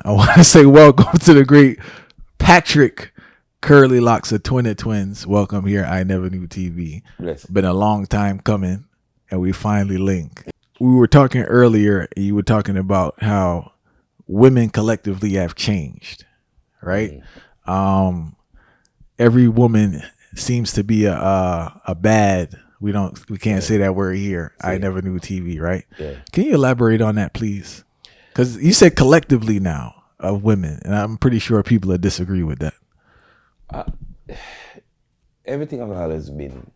I want to say welcome to the great Patrick Curly Loxx of Twins. Welcome here, I Never Knew TV. Bless. Been a long time coming, and we finally link. We were talking earlier, and you were talking about how women collectively have changed, right? Every woman seems to be a bad. We can't say that word here. I Never Knew TV, right? Yeah. Can you elaborate on that, please? Because you said collectively now of women, and I'm pretty sure people that disagree with that. Everything has always been,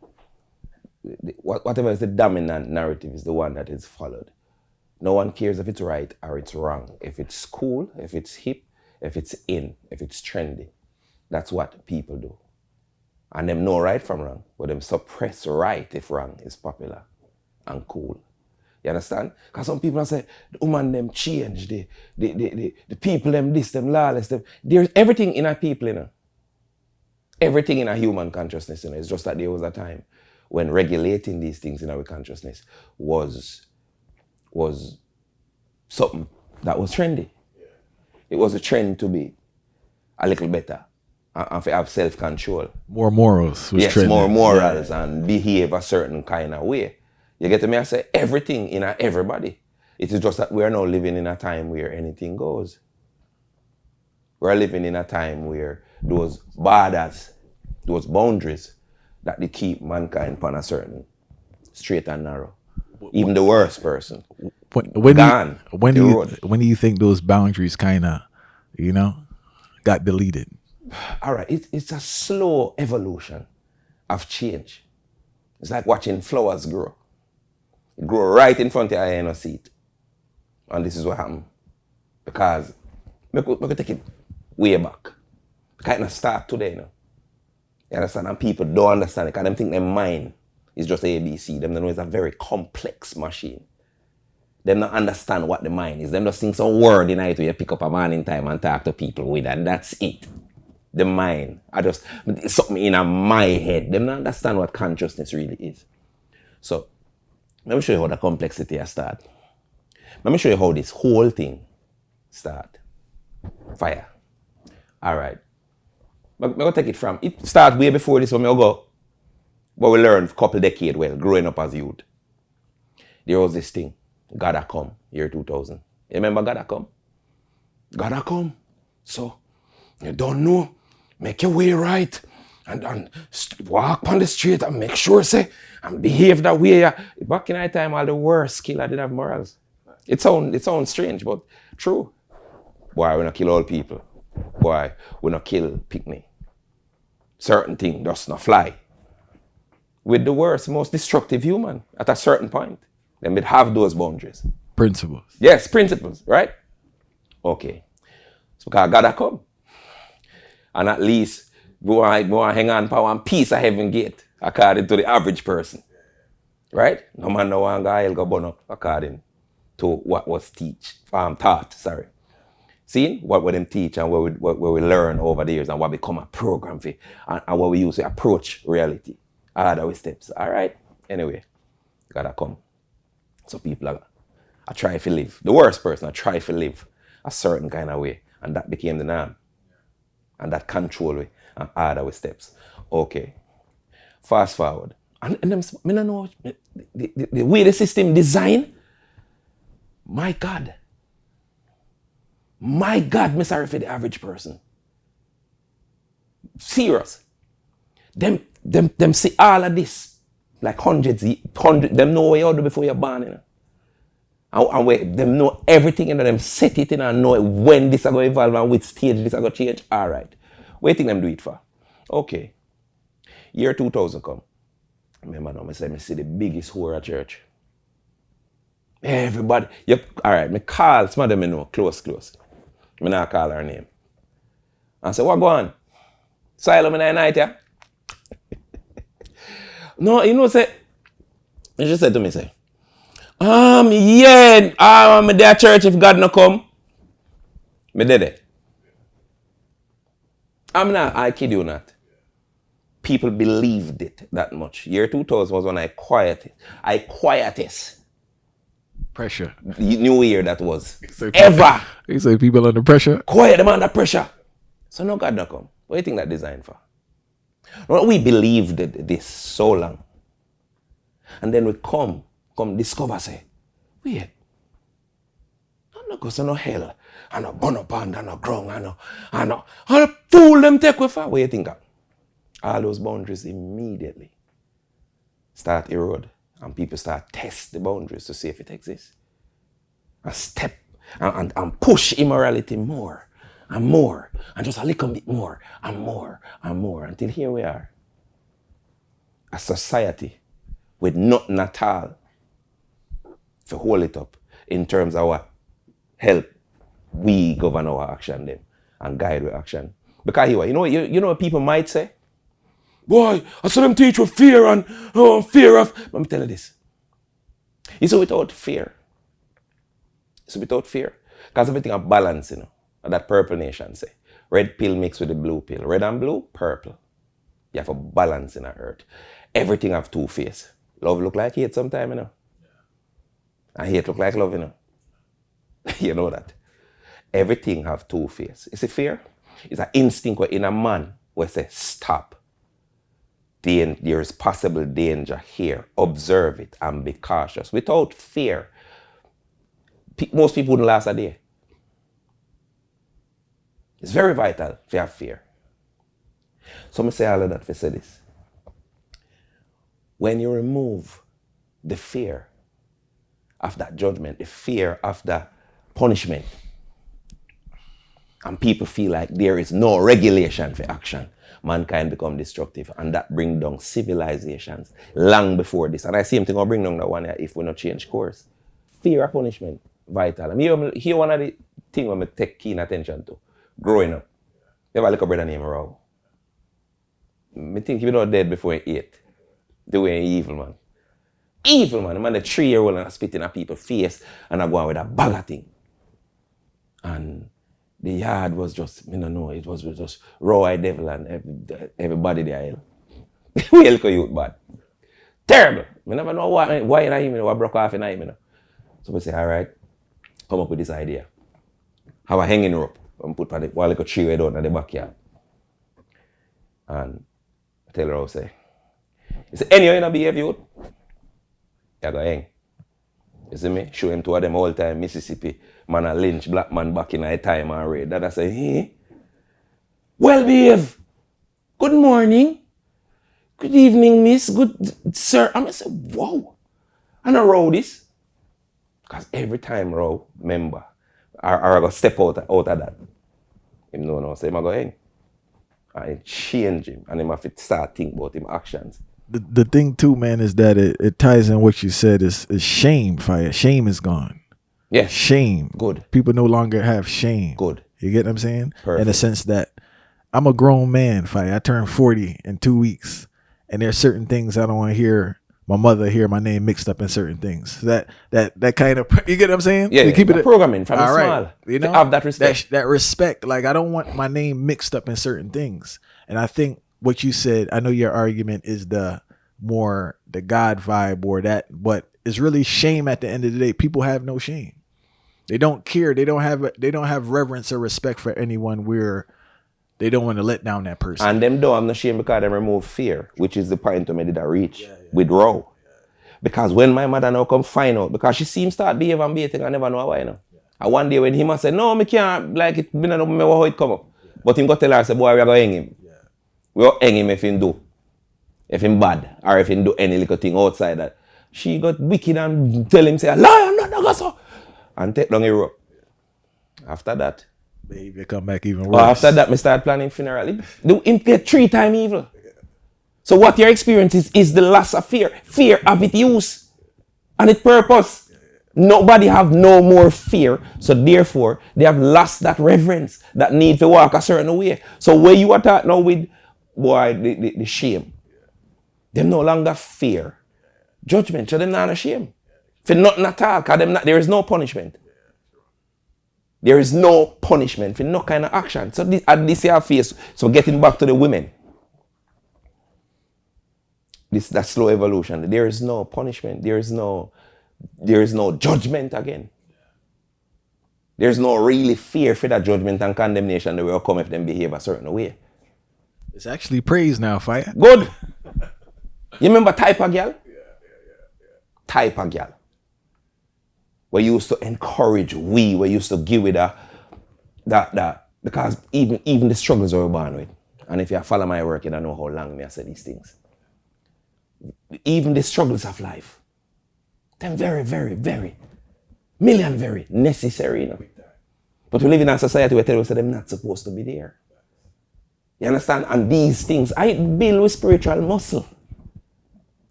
whatever is the dominant narrative is the one that is followed. No one cares if it's right or it's wrong. If it's cool, if it's hip, if it's in, if it's trendy. That's what people do. And them know right from wrong, but them suppress right if wrong is popular and cool. You understand? Because some people say, the woman them change, the people them this, them lawless, them. There's everything in a people, you know. Everything in a human consciousness, you know. It's just that there was a time when regulating these things in our consciousness was something that was trendy. It was a trend to be a little better and to have self-control. More morals was yes, trending. more morals and behave a certain kind of way. You get me? I say everything in everybody. It is just that we are now living in a time where anything goes. We're living in a time where those borders, those boundaries that they keep mankind upon a certain straight and narrow. Even the worst person. When do you think those boundaries kind of, got deleted? All right, it's a slow evolution of change. It's like watching flowers grow. It grow right in front of your eye and you see it. And this is what happened. Because we could take it way back. It kind of start today, you know. You understand? And people don't understand it because they think their mind is just ABC. Them don't know it's a very complex machine. Them don't understand what the mind is. Them just think some word in it where you pick up a man in time and talk to people with, and that's it. The mind. It's something in my head. Them don't understand what consciousness really is. So, let me show you how the complexity has started. Let me show you how this whole thing started. Fire. All right. I'm going to take it from, it started way before this when we go. But we learned a couple decades, growing up as youth. There was this thing, Gotta Come, year 2000. You remember Gotta Come? Gotta come. So, you don't know, make your way right. And walk on the street and make sure, say, and behave that way. Back in that time, all the worst killer didn't have morals. It sounds strange, but true. Boy, we not kill all people. Boy, we not kill picnic. Certain things just not fly. With the worst, most destructive human at a certain point. Then we'd have those boundaries. Principles. Yes, principles, right? Okay. So because gotta come. And at least we want to hang on for one piece of heaven gate, according to the average person. Right? No man no one guy will go burn up according to what was taught. See what them teach and what we learn over the years and what become a program for and what we use to approach reality. Other steps. Alright? Anyway, gotta come. So people are try to live. The worst person I try to live a certain kind of way. And that became the norm. And that control way and other steps. Okay. Fast forward. And them, I don't know the way the system designed. My God, me sorry for the average person. Serious. Them see all of this like hundreds. Them know what you do before you're born, you know. And them know everything, you know. Them set it in and know when this are going to evolve and which stage this are going to change. All right. What do you think them do it for? Okay. Year 2000 come. Remember now, I see the biggest whore at church. Everybody. Yep. All right. Me call some of them, you know, close. Me not call her name. I say, what go on? Silent in the night, yeah? No, you know, say, he just said to me, say, me there church if God no come. Me did it. I kid you not. People believed it that much. Year 2000 was when I quietest. Pressure. New Year that was. So Ever. You say people under pressure? Quiet them under pressure. So no God not come. What do you think that designed for? Well, we believed this so long. And then we come discover, say, wait, I'm not going to no hell. I'm not burn up and I'm not ground. I'm not fool them take with her. What do you think of? All those boundaries immediately start erode. And people start test the boundaries to see if it exists. And step and push immorality more and more. And just a little bit more and more and more. Until here we are. A society with nothing at all to hold it up in terms of what help we govern our action them and guide our action. Because you know what people might say? Boy, I saw them teach with fear and fear of. Let me tell you this. It's without fear. It's without fear. Because everything a balance, that purple nation say. Red pill mixed with the blue pill. Red and blue, purple. You have a balance in the earth. Everything have two faces. Love look like hate sometimes, And hate look like love, You know that. Everything have two faces. You see fear? It's an instinct where in a man where say stop. There is possible danger here. Observe it and be cautious. Without fear, most people wouldn't last a day. It's very vital to have fear. So I say all of that to say this. When you remove the fear of that judgment, the fear of the punishment, and people feel like there is no regulation for action, mankind become destructive, and that bring down civilizations long before this. And I see him think I'll bring down that one if we not change course. Fear of punishment, vital. I mean, here one of the things I take keen attention to, growing up. You ever look a brother named Row? I think he was not dead before he ate. The way evil man. Evil man. The man, the 3-year-old and spitting at people's face and I go on with a bag of thing. And the yard was just, I don't know, it was just raw-eyed devil and everybody there. We look at youth bad. Terrible. I never know why in him, what broke off in him. So we say, all right, come up with this idea. Have a hanging rope and put on one little tree way down in the backyard. And I tell her, I say, you say, anyhow you don't behave, youth, you go hang. You see me? Show him two of them all time, Mississippi, man a lynch, black man back in a time and raid. That I say, hey, well behave. Good morning. Good evening, miss. Good sir. I'm gonna say, wow. I don't row this. Because every time row, member, I go step out of that. Him no, say, I go hang. And change him. And him have to start thinking about him actions. The thing too, man, is that it ties in what you said is shame, fire. Shame is gone. Yeah. Shame. Good. People no longer have shame. Good. You get what I'm saying? Perfect. In the sense that I'm a grown man, fire. I turned 40 in 2 weeks. And there's certain things I don't want to hear my mother hear my name mixed up in certain things. That kind of, you get what I'm saying? Yeah, keep it programming from all small. Right. You know, have that respect. That respect. Like, I don't want my name mixed up in certain things. And I think what you said, I know your argument is the God vibe or that, but it's really shame at the end of the day. People have no shame. They don't care. They don't have reverence or respect for anyone where they don't want to let down that person. And them don't have no shame because they remove fear, which is the point to me that I reach with Row. Because when my mother now come find out, because she see him start behave and behaving, I never know why, And one day when he must say, no, me can't, like it, me don't know how it come up. But him go tell her, say, boy, we are going to hang him. We will hang him if he do. If him bad, or if he do any little thing outside that. She got wicked and tell him, say, lie, I'm not going so. And take down a rope. After that. Behavior come back even worse. After that, me start planning funeral. Him get 3 times evil. So what your experience is the loss of fear. Fear of its use and its purpose. Nobody have no more fear. So therefore, they have lost that reverence, that need to walk a certain way. So where you are talking now with, boy, the shame. Them no longer fear judgment. So them not ashamed. For nothing at all. Because there is no punishment. There is no punishment for no kind of action. So this year face. So getting back to the women. That slow evolution. There is no punishment. There is no there is no judgment again. There's no really fear for that judgment and condemnation that will come if them behave a certain way. It's actually praise now, Fire. Good. You remember type of girl? Yeah. Type of girl. We used to encourage, we used to give it that because even the struggles we were born with. And if you follow my work, you don't know how long me I say these things. Even the struggles of life. They're very, very, very, very necessary, you know. But we live in a society where tell us that they're not supposed to be there. You understand? And these things, I build with spiritual muscle.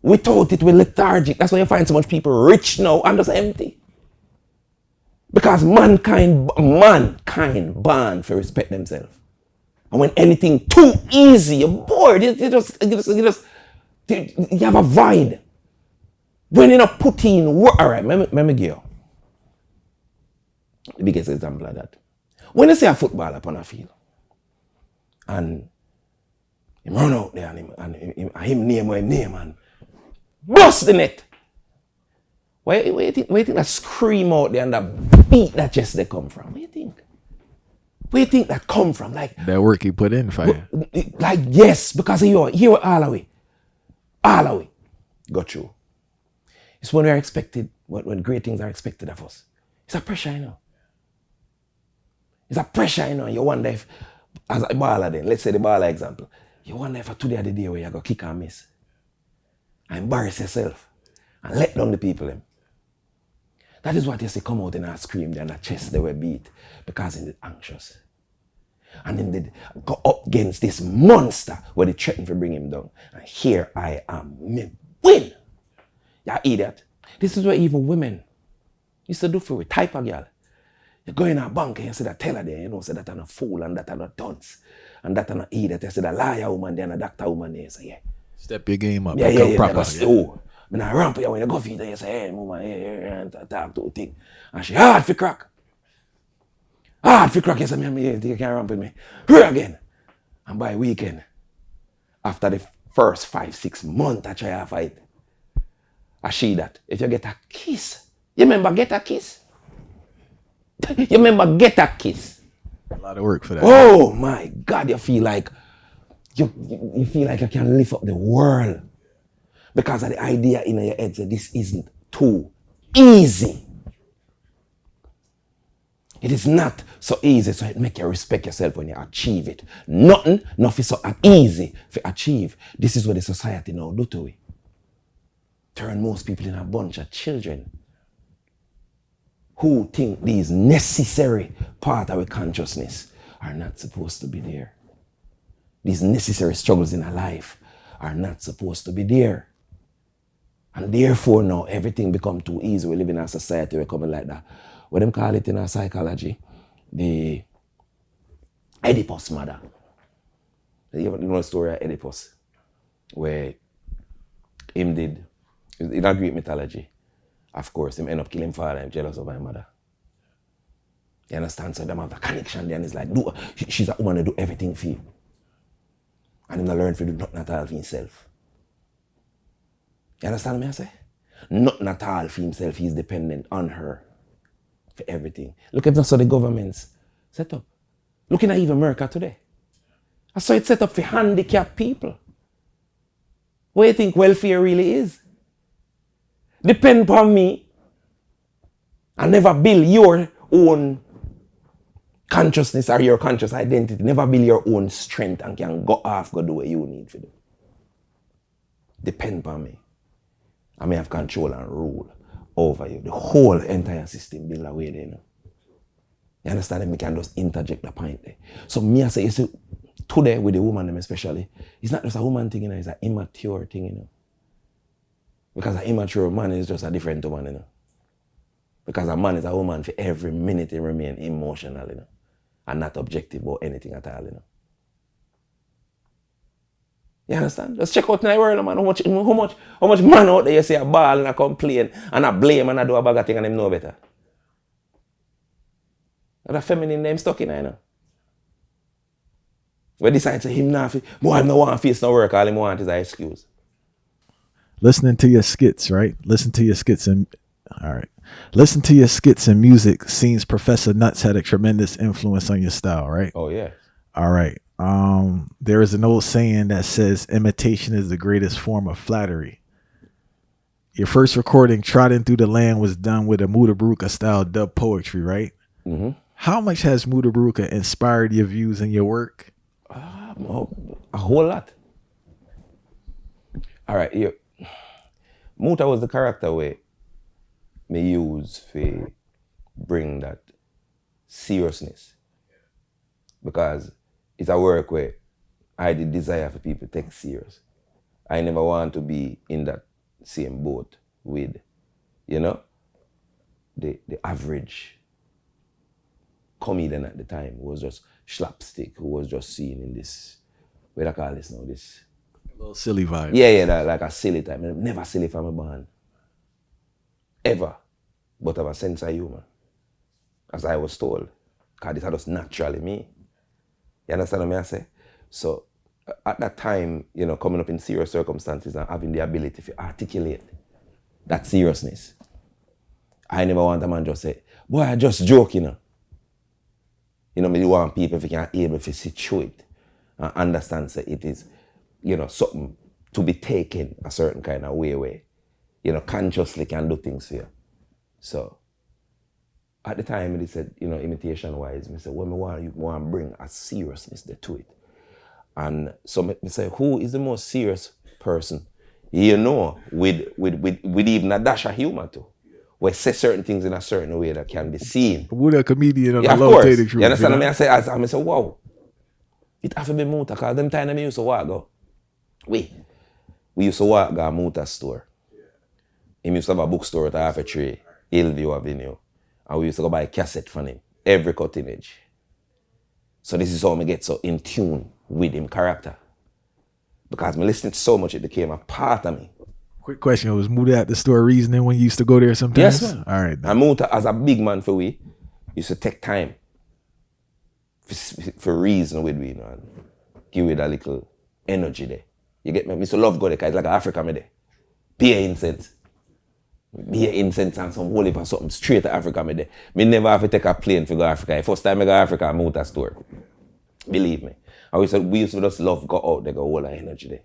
Without it, we're lethargic. That's why you find so much people rich now and just empty. Because mankind born for respect themselves. And when anything too easy, you're bored. You have a void. When you're not putting in work, all right, let me give you the biggest example of that. When you see a footballer upon a field, and him run out there and him name and bust the net. Where you think that scream out there and that beat that chest they come from? Where do you think? Where do you think that come from? Like that work he put in, Fire. Like yes, because of you all the way. All the way. Got you. It's when we are expected, when great things are expected of us. It's a pressure, you know. It's a pressure, you know. You wonder if, as a baller then, let's say the baller example, you wonder if today are the day where you go kick and miss. And embarrass yourself. And let down the people them. That is what you see come out in our scream and the chest they were beat. Because they're anxious. And then they go up against this monster where they threaten to bring him down. And here I am, me win. You idiot. This is what even women used to do for a type of girl. You go in a bank and you see that teller there, you know, say that I'm a fool and that I'm a dunce. And that I'm an idiot. You see that liar woman there and a doctor woman there. You say, yeah. Step your game up. Yeah. Proper. Oh, when I ramp you when you go feed her, you say, hey, woman, and talk to a thing. And she hard for crack. Hard for crack. You say, you can't ramp with me. Here again. And by weekend, after the first 5-6 months I try to fight, I see that if you get a kiss, you remember get a kiss? You remember get a kiss? A lot of work for that. Oh my God, you feel like you feel like you can lift up the world. Because of the idea in your head that this isn't too easy. It is not so easy, so it makes you respect yourself when you achieve it. Nothing so easy to achieve. This is what the society now do to it. Turn most people in a bunch of children who think these necessary part of our consciousness are not supposed to be there. These necessary struggles in our life are not supposed to be there. And therefore now everything become too easy. We live in a society where coming like that. What them call it in our psychology, the Oedipus mother. You know the story of Oedipus, where him did, in a Greek mythology, of course, him end up killing father and jealous of my mother. You understand? So them have a connection there and it's like, she's a woman to do everything for you. And him not learn to do nothing at all for himself. You understand what I say? Nothing at all for himself, he's dependent on her for everything. Look at that's how the government's set up. Looking at even America today. I saw it set up for handicapped people. What do you think welfare really is? Depend upon me and never build your own consciousness or your conscious identity. Never build your own strength and can go do what you need to do. Depend upon me. I may have control and rule over you. The whole entire system built away there, you know. You understand? Me can just interject the point there. So me I say, you see, today with the woman them especially, it's not just a woman thing, you know, it's an immature thing, you know. Because an immature man is just a different woman, you know. Because a man is a woman for every minute he remain emotional, you know. And not objective about anything at all, you know. You understand? Just check out in the world, man. How much man out there you see a ball and a complain and a blame and a do a bag of thing and them know better. And a feminine name stuck in there, you know. We decide to him now, boy, no one face no work, all him want is an excuse. Listening to your skits, right? Listen to your skits, and All right. Listen to your skits and music. Seems Professor Nuts had a tremendous influence on your style, right? Oh yeah. All right. There is an old saying that says imitation is the greatest form of flattery. Your first recording, Trotting Through the Land, was done with a Mutaburaka style dub poetry, right? Mm-hmm. How much has Mutaburaka inspired your views and your work? A whole lot. All right, Muta was the character where me use to bring that seriousness, because it's a work where I did desire for people to take serious. I never want to be in that same boat with, the average comedian at the time who was just slapstick, who was just seen in this, what do I call this now, this A little silly vibe. Yeah, that, like a silly type. I'm never silly from a band. Ever. But have a sense of humor. As I was told. Because this is just naturally me. You understand what I say? So, at that time, coming up in serious circumstances and having the ability to articulate that seriousness, I never want a man just say, boy, I just joke, me want people if you can able to see through it and understand that it is, something to be taken a certain kind of way where, consciously can do things for you. So, at the time, they said, imitation-wise, I said, well, you want to bring a seriousness there to it. And so I say, who is the most serious person, with even a dash of humor too? Where say certain things in a certain way that can be seen. With a comedian on yeah, the of low course. tated truth. You understand what I say, wow. It have to be Muta, because them time I used to walk go. We used to walk go Muta store. He used to have a bookstore at half a tree, Hillview Avenue. And we used to go buy a cassette from him, every cutting edge. So this is how I get so in tune with him character. Because I listened so much, it became a part of me. Quick question, was Muta at the store reasoning when you used to go there sometimes? Yes, man. All right. And Muta, as a big man for we, used to take time for reason with me, and give it a little energy there. You get me? I used to love go there, because it's like Africa me there. Beer incense. Beer incense and some whole heap of something straight to Africa me there. Me never have to take a plane to go to Africa. The first time I go to Africa, I'm Muta store. Believe me. And we used to just love go out there, go all the energy there.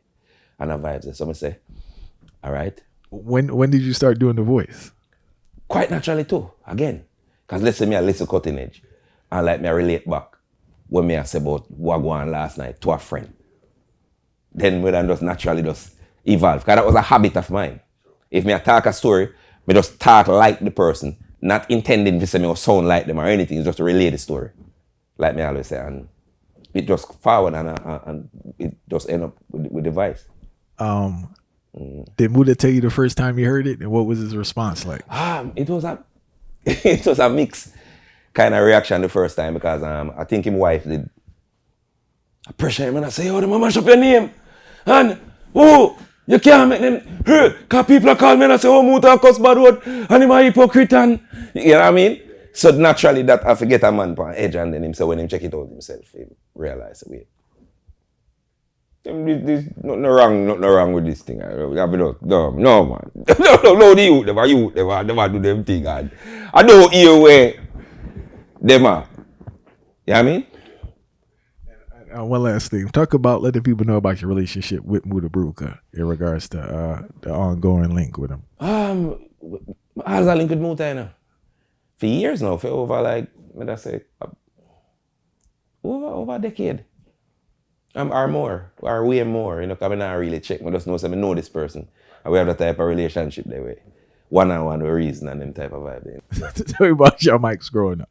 And the vibes there. So I say, all right. When did you start doing the voice? Quite naturally too, again. Because let's say me a little cutting edge. And like me I relate back when me I say about what go on last night to a friend. Then we then just naturally just evolve. Because that was a habit of mine. If me I talk a story, me just talk like the person, not intending to say me or sound like them or anything, it's just to relate the story. Like me always say, and it just forward and it just end up with the voice. Did Muta tell you the first time you heard it, and what was his response like? It was a mixed kind of reaction the first time, because I think his wife did pressure him and I say, oh, the mama mash up your name. And, oh, you can't make them hurt. Because people are calling me and I say, oh, Muta cuss bad word. And him a hypocrite. And, you know what I mean? So naturally that I forget a man on edge, and then him say when him check it out himself, he realize, wait. There's nothing wrong with this thing. No, man. No, the youth, never do them thing. And I don't hear where them are. You know what I mean? One last thing. Talk about letting people know about your relationship with Mutaburaka in regards to the ongoing link with him. I was a link with Muta, for years now, for over like, over a decade. Or more, or way more, because I not really check. I just know, I know this person. And we have that type of relationship that way. One-on-one with reason and them type of vibe. Tell me about Jamaica's growing up.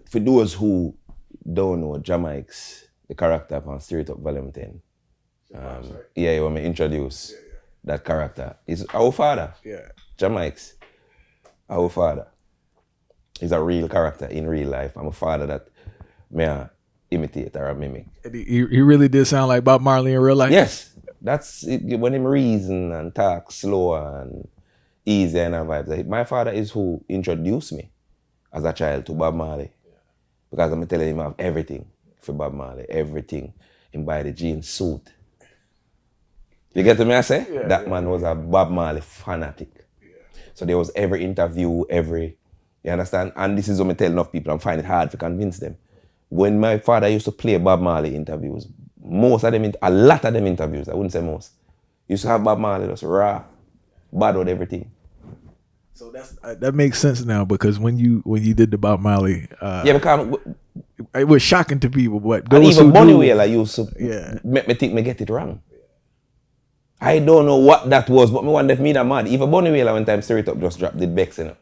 For those who don't know, Jamaica's, the character from Straight Up Volume 10. Yeah, when we introduce that character, is our father. Yeah. Jamaica's, our father. He's a real character in real life. I'm a father that may imitate or mimic. He really did sound like Bob Marley in real life? Yes. That's it, when him reason and talk slow and easy and vibes. My father is who introduced me as a child to Bob Marley. Because I'm telling him I have everything for Bob Marley. Everything. Him buy the jeans suit. You get to me I say? Yeah, that man was a Bob Marley fanatic. Yeah. So there was every interview, you understand? And this is what I tell enough people, I find it hard to convince them. When my father used to play Bob Marley interviews, a lot of them interviews, I wouldn't say most, used to have Bob Marley just raw, bad with everything. So that makes sense now, because when you did the Bob Marley, because it was shocking to people. But and those even who Bunny knew, Wailer used to make me think me get it wrong. I don't know what that was, but me wonder if me that mad. Even Bunny Wailer one time Stir It Up just dropped, did Bex, you know.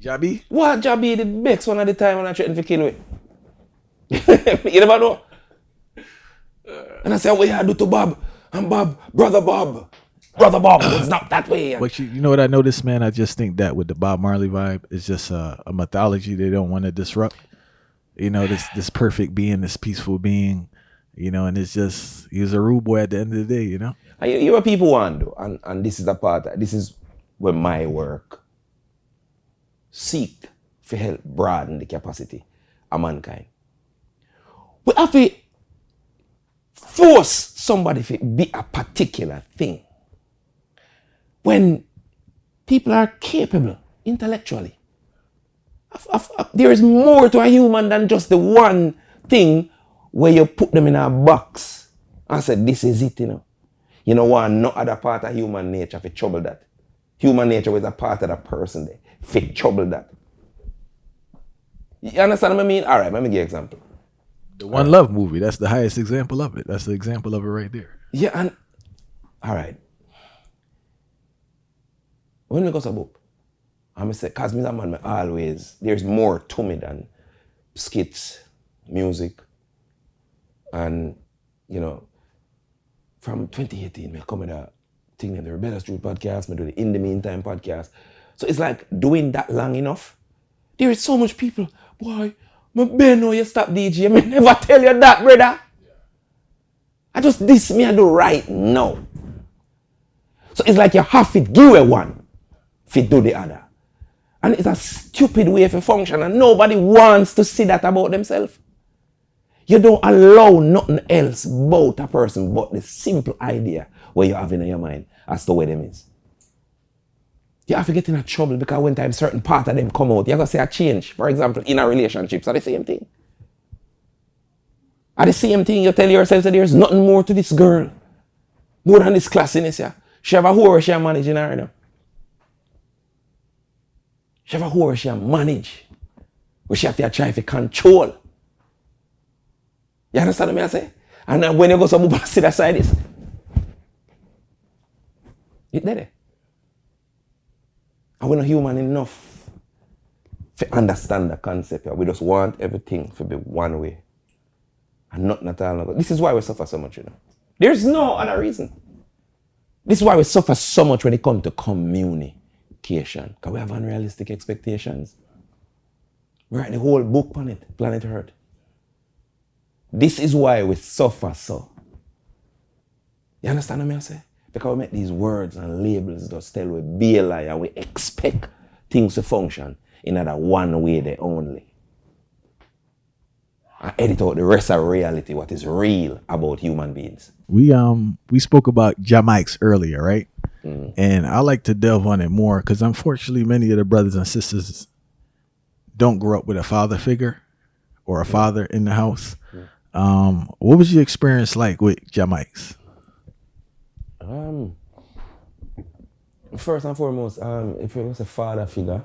Jabby? What Jabby did Bex one at the time when I threatened to kill it. You never know. And I said, what you do to Bob? And Bob, brother Bob, it's not that way. But you know what I noticed, man? I just think that with the Bob Marley vibe, it's just a mythology they don't want to disrupt. You know, this perfect being, this peaceful being, you know, and it's just, he was a rude boy at the end of the day, you know? You what people want to do, and this is the part, this is where my work seek to help broaden the capacity of mankind. We have to force somebody to be a particular thing when people are capable intellectually. There is more to a human than just the one thing where you put them in a box and say, this is it, you know. You know what? No other part of human nature for trouble that. Human nature is a part of the person there. For trouble that. You understand what I mean? All right, let me give you an example. The One Love movie, that's the highest example of it. That's the example of it right there. Yeah, and all right. When we go to a book, I'm going to say, because me a man, always, there's more to me than skits, music, and, you know, from 2018, I come with a thing in the Rebellious Truth podcast, I do the In the Meantime podcast. So it's like doing that long enough. There is so much people, boy, my Ben know you stop DJ, I never tell you that, brother. I just, this me I do right now. So it's like you have to give a one, to do the other. And it's a stupid way to function, and nobody wants to see that about themselves. You don't allow nothing else about a person but the simple idea where you have in your mind as to where them is. You have to get in a trouble because when time certain part of them come out, you're going to see a change. For example, in a relationship, are the same thing. Are the same thing you tell yourself that there's nothing more to this girl. More than this classiness here. She have a whore she managing her now. She have a whore she manage. But she have to try to control. You understand what I say? And then when you go to move and see that side is, it's there. And we're not human enough to understand the concept. We just want everything to be one way. And nothing at all. This is why we suffer so much, you know. There's no other reason. This is why we suffer so much when it comes to communication. Because we have unrealistic expectations. We write the whole book on it, Planet Earth. This is why we suffer so. You understand what I say? Because we make these words and labels just tell we be a lie and we expect things to function in that one way they only. And edit out the rest of reality, what is real about human beings. We spoke about Jamaics earlier, right? And I like to delve on it more because unfortunately many of the brothers and sisters don't grow up with a father figure or a father in the house. What was your experience like with Jamaics? First and foremost, if it was a father figure,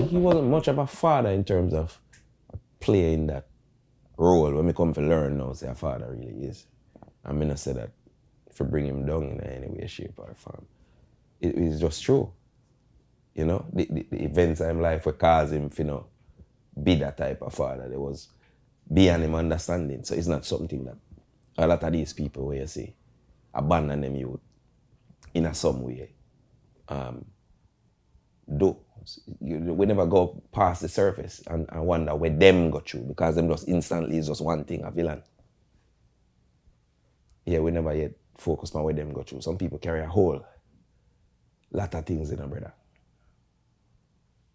he wasn't much of a father in terms of playing that role. When we come to learn now, say a father really is. I'm going to say that if you bring him down in any way, shape, or form. It is just true. You know, the events in life will cause him to, you know, be that type of father. There was beyond him understanding. So it's not something that a lot of these people where you see abandon them youth in some way do. We never go past the surface and wonder where them go through because them just instantly is just one thing, a villain. Yeah, we never yet focus on where them go through. Some people carry a whole lot of things in them, brother.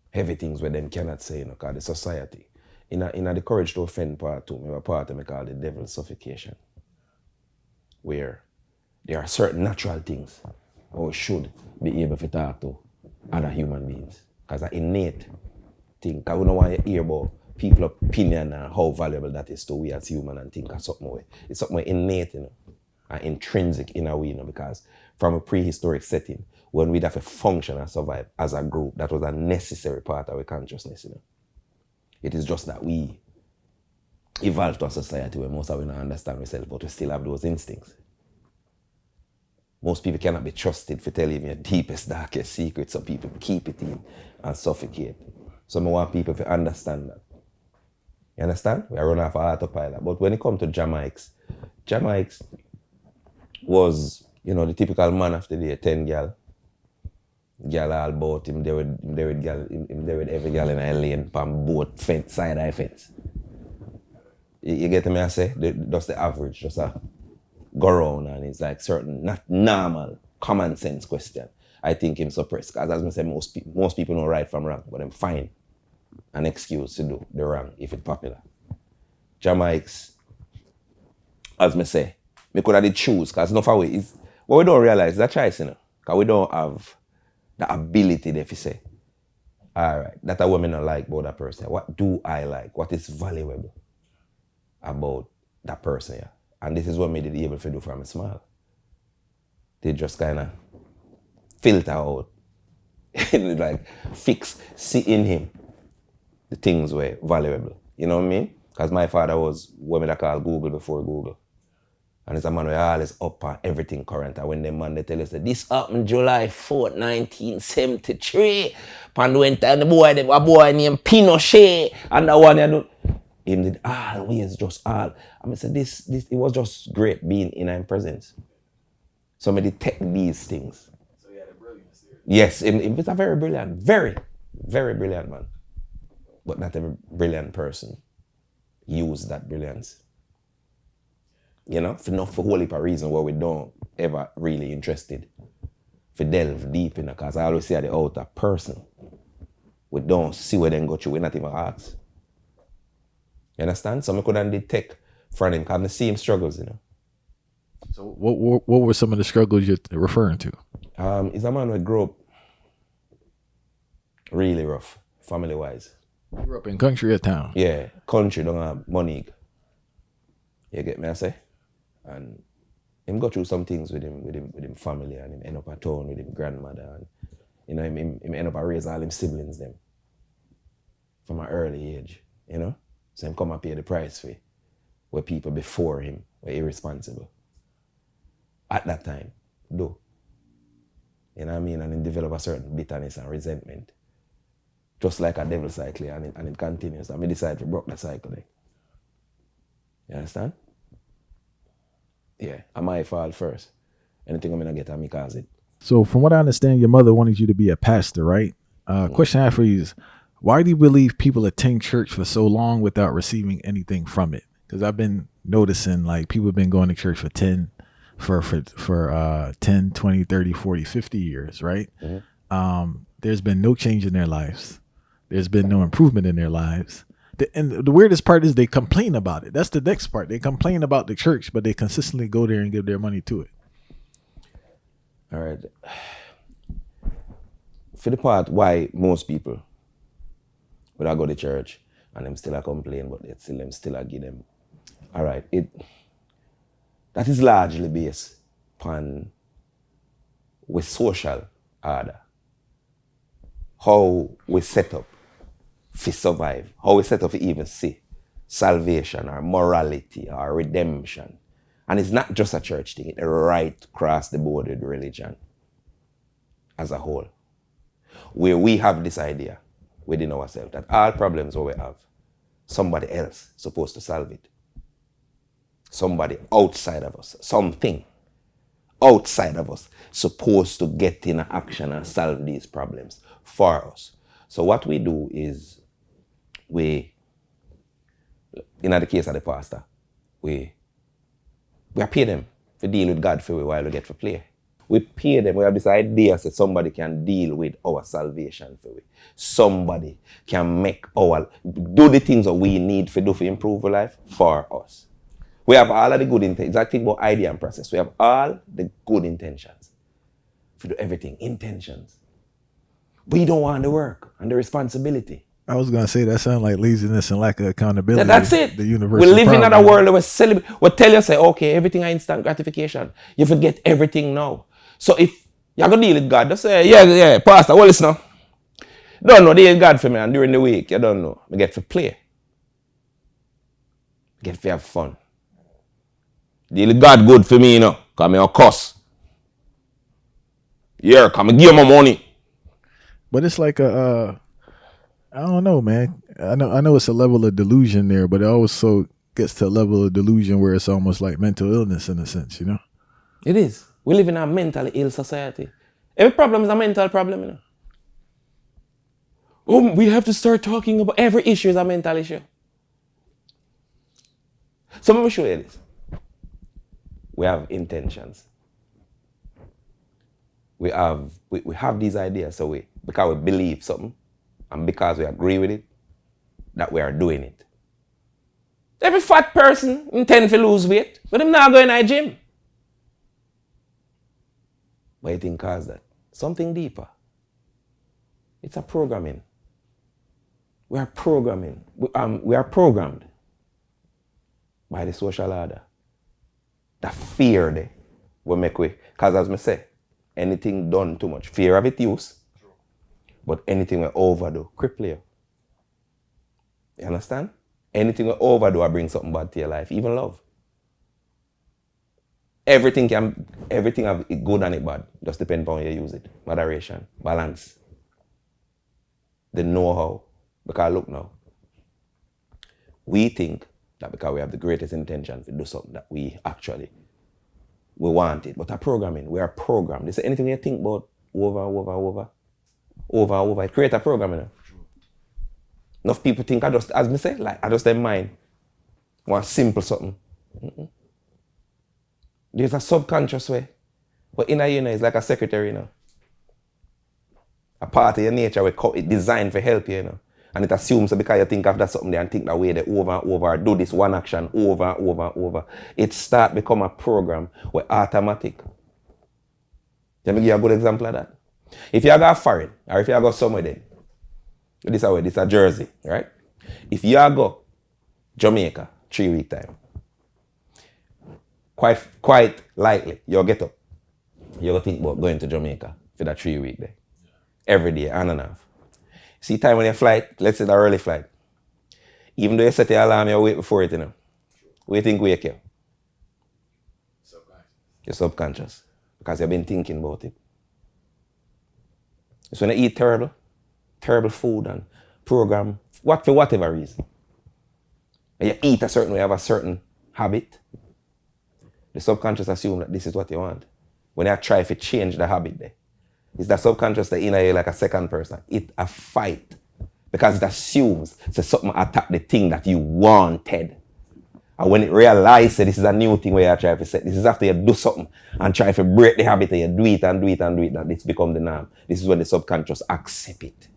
Heavy things where them cannot say, you know, because the society. In the Courage to Offend part 2, we have a part that we call the devil's suffocation, where there are certain natural things we should be able to talk to other human beings. Because it's an innate thing. Because we don't want to hear about people's opinion and how valuable that is to we as human and think of something more. It's something more innate, you know, and intrinsic in a way, you know, because from a prehistoric setting, when we'd have to function and survive as a group, that was a necessary part of our consciousness, you know. It is just that we evolved to a society where most of us don't understand ourselves, but we still have those instincts. Most people cannot be trusted for telling your deepest, darkest secrets, so people keep it in and suffocate. So I want people to understand that. You understand? We are running off autopilot. But when it comes to Jamaics was, you know, the typical man of the day, 10 gal. Gal all about him, there with every gal in a lane, from both fence, side eye fence. You get me, I say? That's the average, just a go around and it's like certain, not normal, common sense question. I think him suppressed. Because as I say, most people know right from wrong, but them find an excuse to do the wrong if it's popular. Jamaics, as I say, we could have choose, because enough of it is, what we don't realize is that choice, you know, because we don't have the ability there to say, all right, that a woman don't like about that person. What do I like? What is valuable about that person? Yeah? And this is what made it able to do from small. They just kind of filter out, like see in him the things were valuable. You know what I mean? Because my father was what I call Google before Google. And it's a man who always up on everything current. And when the man they tell us that this happened July 4th, 1973. And when the boy named Pinochet and the one do him did always just all. I mean, so this it was just great being in his presence. Somebody take these things. So he had a brilliance there. Yes, he was a very brilliant, very, very brilliant man. But not every brilliant person use that brilliance. You know, for a whole heap of reason where we don't ever really interested to delve deep in it. Because I always say at the outer person, we don't see where they go through, we not even ask. You understand? So I couldn't detect from him because I see him struggles, you know. So what were some of the struggles you're referring to? He's a man who grew up really rough, family-wise. You grew up in country or town? Yeah, country, don't have money. You get me, I say? And him go through some things with him family, and him end up at town with him grandmother, and you know, him end up raise all him siblings them from an early age, you know? So him come and pay the price for it, where people before him were irresponsible. At that time, though. You know what I mean? And him develop a certain bitterness and resentment. Just like a devil cycle, and it continues. And me decide to break the cycle. Like. You understand? Yeah, and my fault first. Anything I'm gonna get, me cause it. So from what I understand, your mother wanted you to be a pastor, right? Question I have for you is, why do you believe people attend church for so long without receiving anything from it? Because I've been noticing like people have been going to church for 10, 20, 30, 40, 50 years, right? Mm-hmm. There's been no change in their lives. There's been no improvement in their lives. And the weirdest part is they complain about it. That's the next part. They complain about the church, but they consistently go there and give their money to it. All right. For the part why most people would I go to church and them still a complain, but them still a give them. All right. That is largely based upon with social order. How we set up to survive, how we set up to even see salvation or morality or redemption. And it's not just a church thing, it's right across the board with religion as a whole. Where we have this idea within ourselves that all problems that we have, somebody else supposed to solve it. Somebody outside of us, something outside of us supposed to get in action and solve these problems for us. So what we do is in the case of the pastor, we pay them to deal with God for a while we get for play. We pay them, we have this idea that somebody can deal with our salvation for we. Somebody can do the things that we need to do to improve our life for us. We have all of the good intentions. I think about idea and process. We have all the good intentions to do everything. Intentions. But you don't want the work and the responsibility. I was gonna say that sounds like laziness and lack of accountability. That's it. The universal We live in problem. another world that we celebrate. We tell you, say, okay, everything is instant gratification. You forget everything now. So if you're gonna deal with God, just say, yeah, Pastor, well, listen now. Don't know, deal with God for me, and during the week, you don't know. I get to play. I get to have fun. Deal with God good for me, you know, because I'm a cuss. Yeah, come and give me money. But it's like I don't know, man. I know it's a level of delusion there, but it also gets to a level of delusion where it's almost like mental illness in a sense, you know? It is. We live in a mentally ill society. Every problem is a mental problem, you know. Oh, we have to start talking about every issue is a mental issue. So let me show you this. We have intentions. We have these ideas, so because we believe something, and because we agree with it, that we are doing it. Every fat person intend to lose weight, but them not going to the gym. But you think cause that? Something deeper. It's a programming. We are programming. We are programmed by the social order. That fear there will make we, because as I say, anything done too much, fear of it use, but anything we overdo, cripple you. You understand? Anything we overdo, I bring something bad to your life, even love. Everything have it good and it bad. Just depends on how you use it. Moderation, balance, the know-how. Because look now, we think that because we have the greatest intention to do something that we want it. But our programming, we are programmed. They say anything you think about over, it creates a program, you know. Enough people think as me say, like I just their mind want simple something. There's a subconscious way. But in you know, it's like a secretary, you know. A part of your nature it's designed for help you, you know. And it assumes that because you think of that something there and think that way they over, do this one action over. It start become a program where automatic. Let me give you a good example of that. If you go foreign or if you go somewhere then, this is a Jersey, right? If you go Jamaica 3 week time, quite likely you'll get up. You'll think about going to Jamaica for that 3 week day. Every day, on and off. See time when you flight, let's say the early flight. Even though you set your alarm, you wait before it, you know. What do you think wake you? Subconscious. You're subconscious. Because you've been thinking about it. So when you eat terrible food and program, for whatever reason, and you eat a certain way, you have a certain habit, the subconscious assumes that this is what you want. When you try to change the habit there, it's the subconscious that in you like a second person. It's a fight. Because it assumes that something attack the thing that you wanted. And when it realizes that this is a new thing where you try to set, this is after you do something and try to break the habit and you do it, that this become the norm. This is when the subconscious accept it.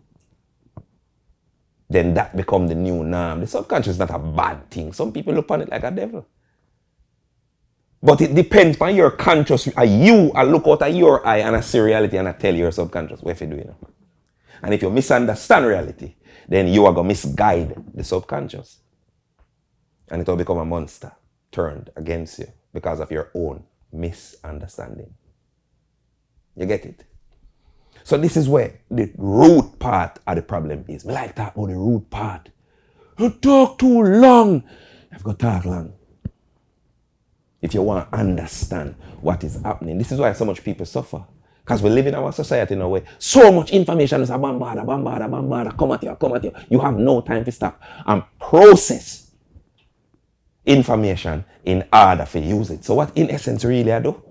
Then that become the new norm. The subconscious is not a bad thing. Some people look on it like a devil. But it depends on your conscious, you look out of your eye and I see reality and I tell your subconscious what you're doing. And if you misunderstand reality, then you are going to misguide the subconscious. And it will become a monster turned against you because of your own misunderstanding. You get it? So this is where the root part of the problem is. I like that about the root part. You talk too long. I've got to talk long. If you want to understand what is happening. This is why so much people suffer. Because we live in our society in a way. So much information is a bombard, come at you. You have no time to stop and process information in order to use it. So what in essence really I do?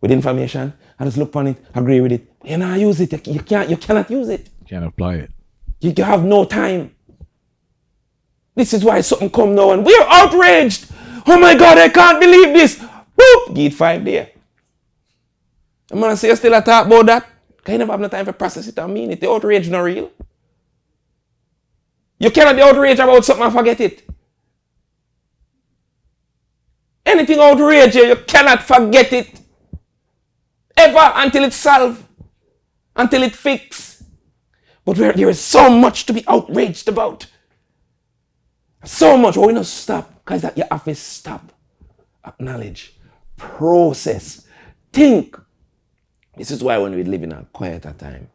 With information, I just look on it, agree with it. You cannot use it. You cannot use it. You can't apply it. You have no time. This is why something come now and we're outraged. Oh my God, I can't believe this. Boop! Give it 5 days. I'm going to say you still talk about that. Because you never have no time to process it and mean it. The outrage is not real. You cannot be outraged about something and forget it. Anything outrage you cannot forget it. Ever until it's solved. Until it fixed. But there is so much to be outraged about. So much. But we don't stop. Because that you have to stop. Acknowledge. Process. Think. This is why when we live in a quieter time,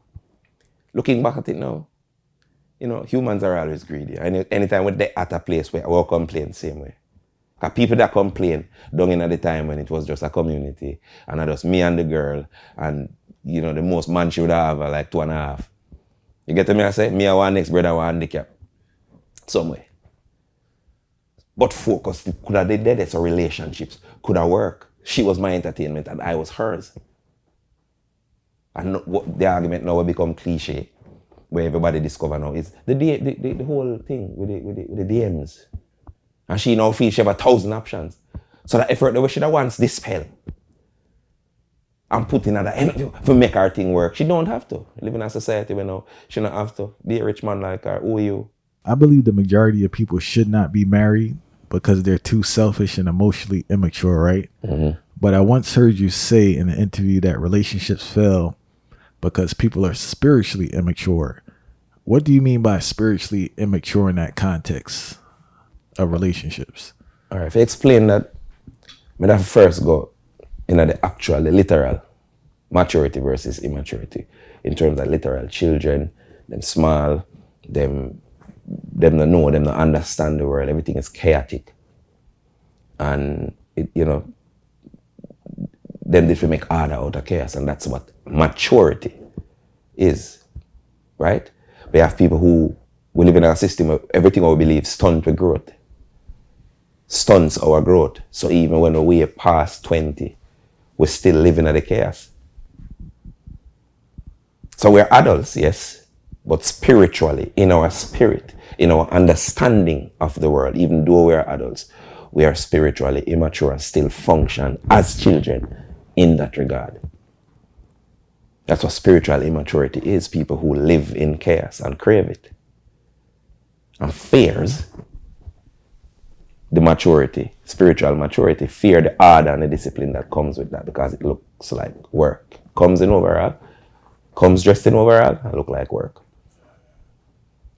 looking back at it now, you know, humans are always greedy. And anytime we're at a place where we'll complain the same way. Because people that complain down in at the time when it was just a community and it was me and the girl and, you know, the most man she would have like 2.5. You get to me, I say? Me and one next brother one handicap. Somewhere. But focus could have did that, so relationships could have worked. She was my entertainment and I was hers. And the argument now will become cliche, where everybody discover now is the whole thing with the DMs. And she now feels she have 1,000 options. So that effort that we should have once dispel and put in other energy to make her thing work. She don't have to. Live in a society where now she don't have to be a rich man like her. Who are you? I believe the majority of people should not be married because they're too selfish and emotionally immature, right? Mm-hmm. But I once heard you say in an interview that relationships fail because people are spiritually immature. What do you mean by spiritually immature in that context of relationships? All right, if I explain that, I have to first go in the actual, the literal maturity versus immaturity. In terms of literal children, them small, them don't know, them don't understand the world, everything is chaotic. And, them they make order out of chaos, and that's what maturity is, right? We have people who we live in a system where everything we believe stunts growth. Stunts our growth. So even when we're past 20, we're still living in the chaos. So we're adults, yes, but spiritually, in our spirit, in our understanding of the world, even though we're adults, we are spiritually immature and still function as children in that regard. That's what spiritual immaturity is. People who live in chaos and crave it. And fears the maturity, spiritual maturity, fear the order and the discipline that comes with that because it looks like work. Comes in overall, comes dressed in overall and look like work.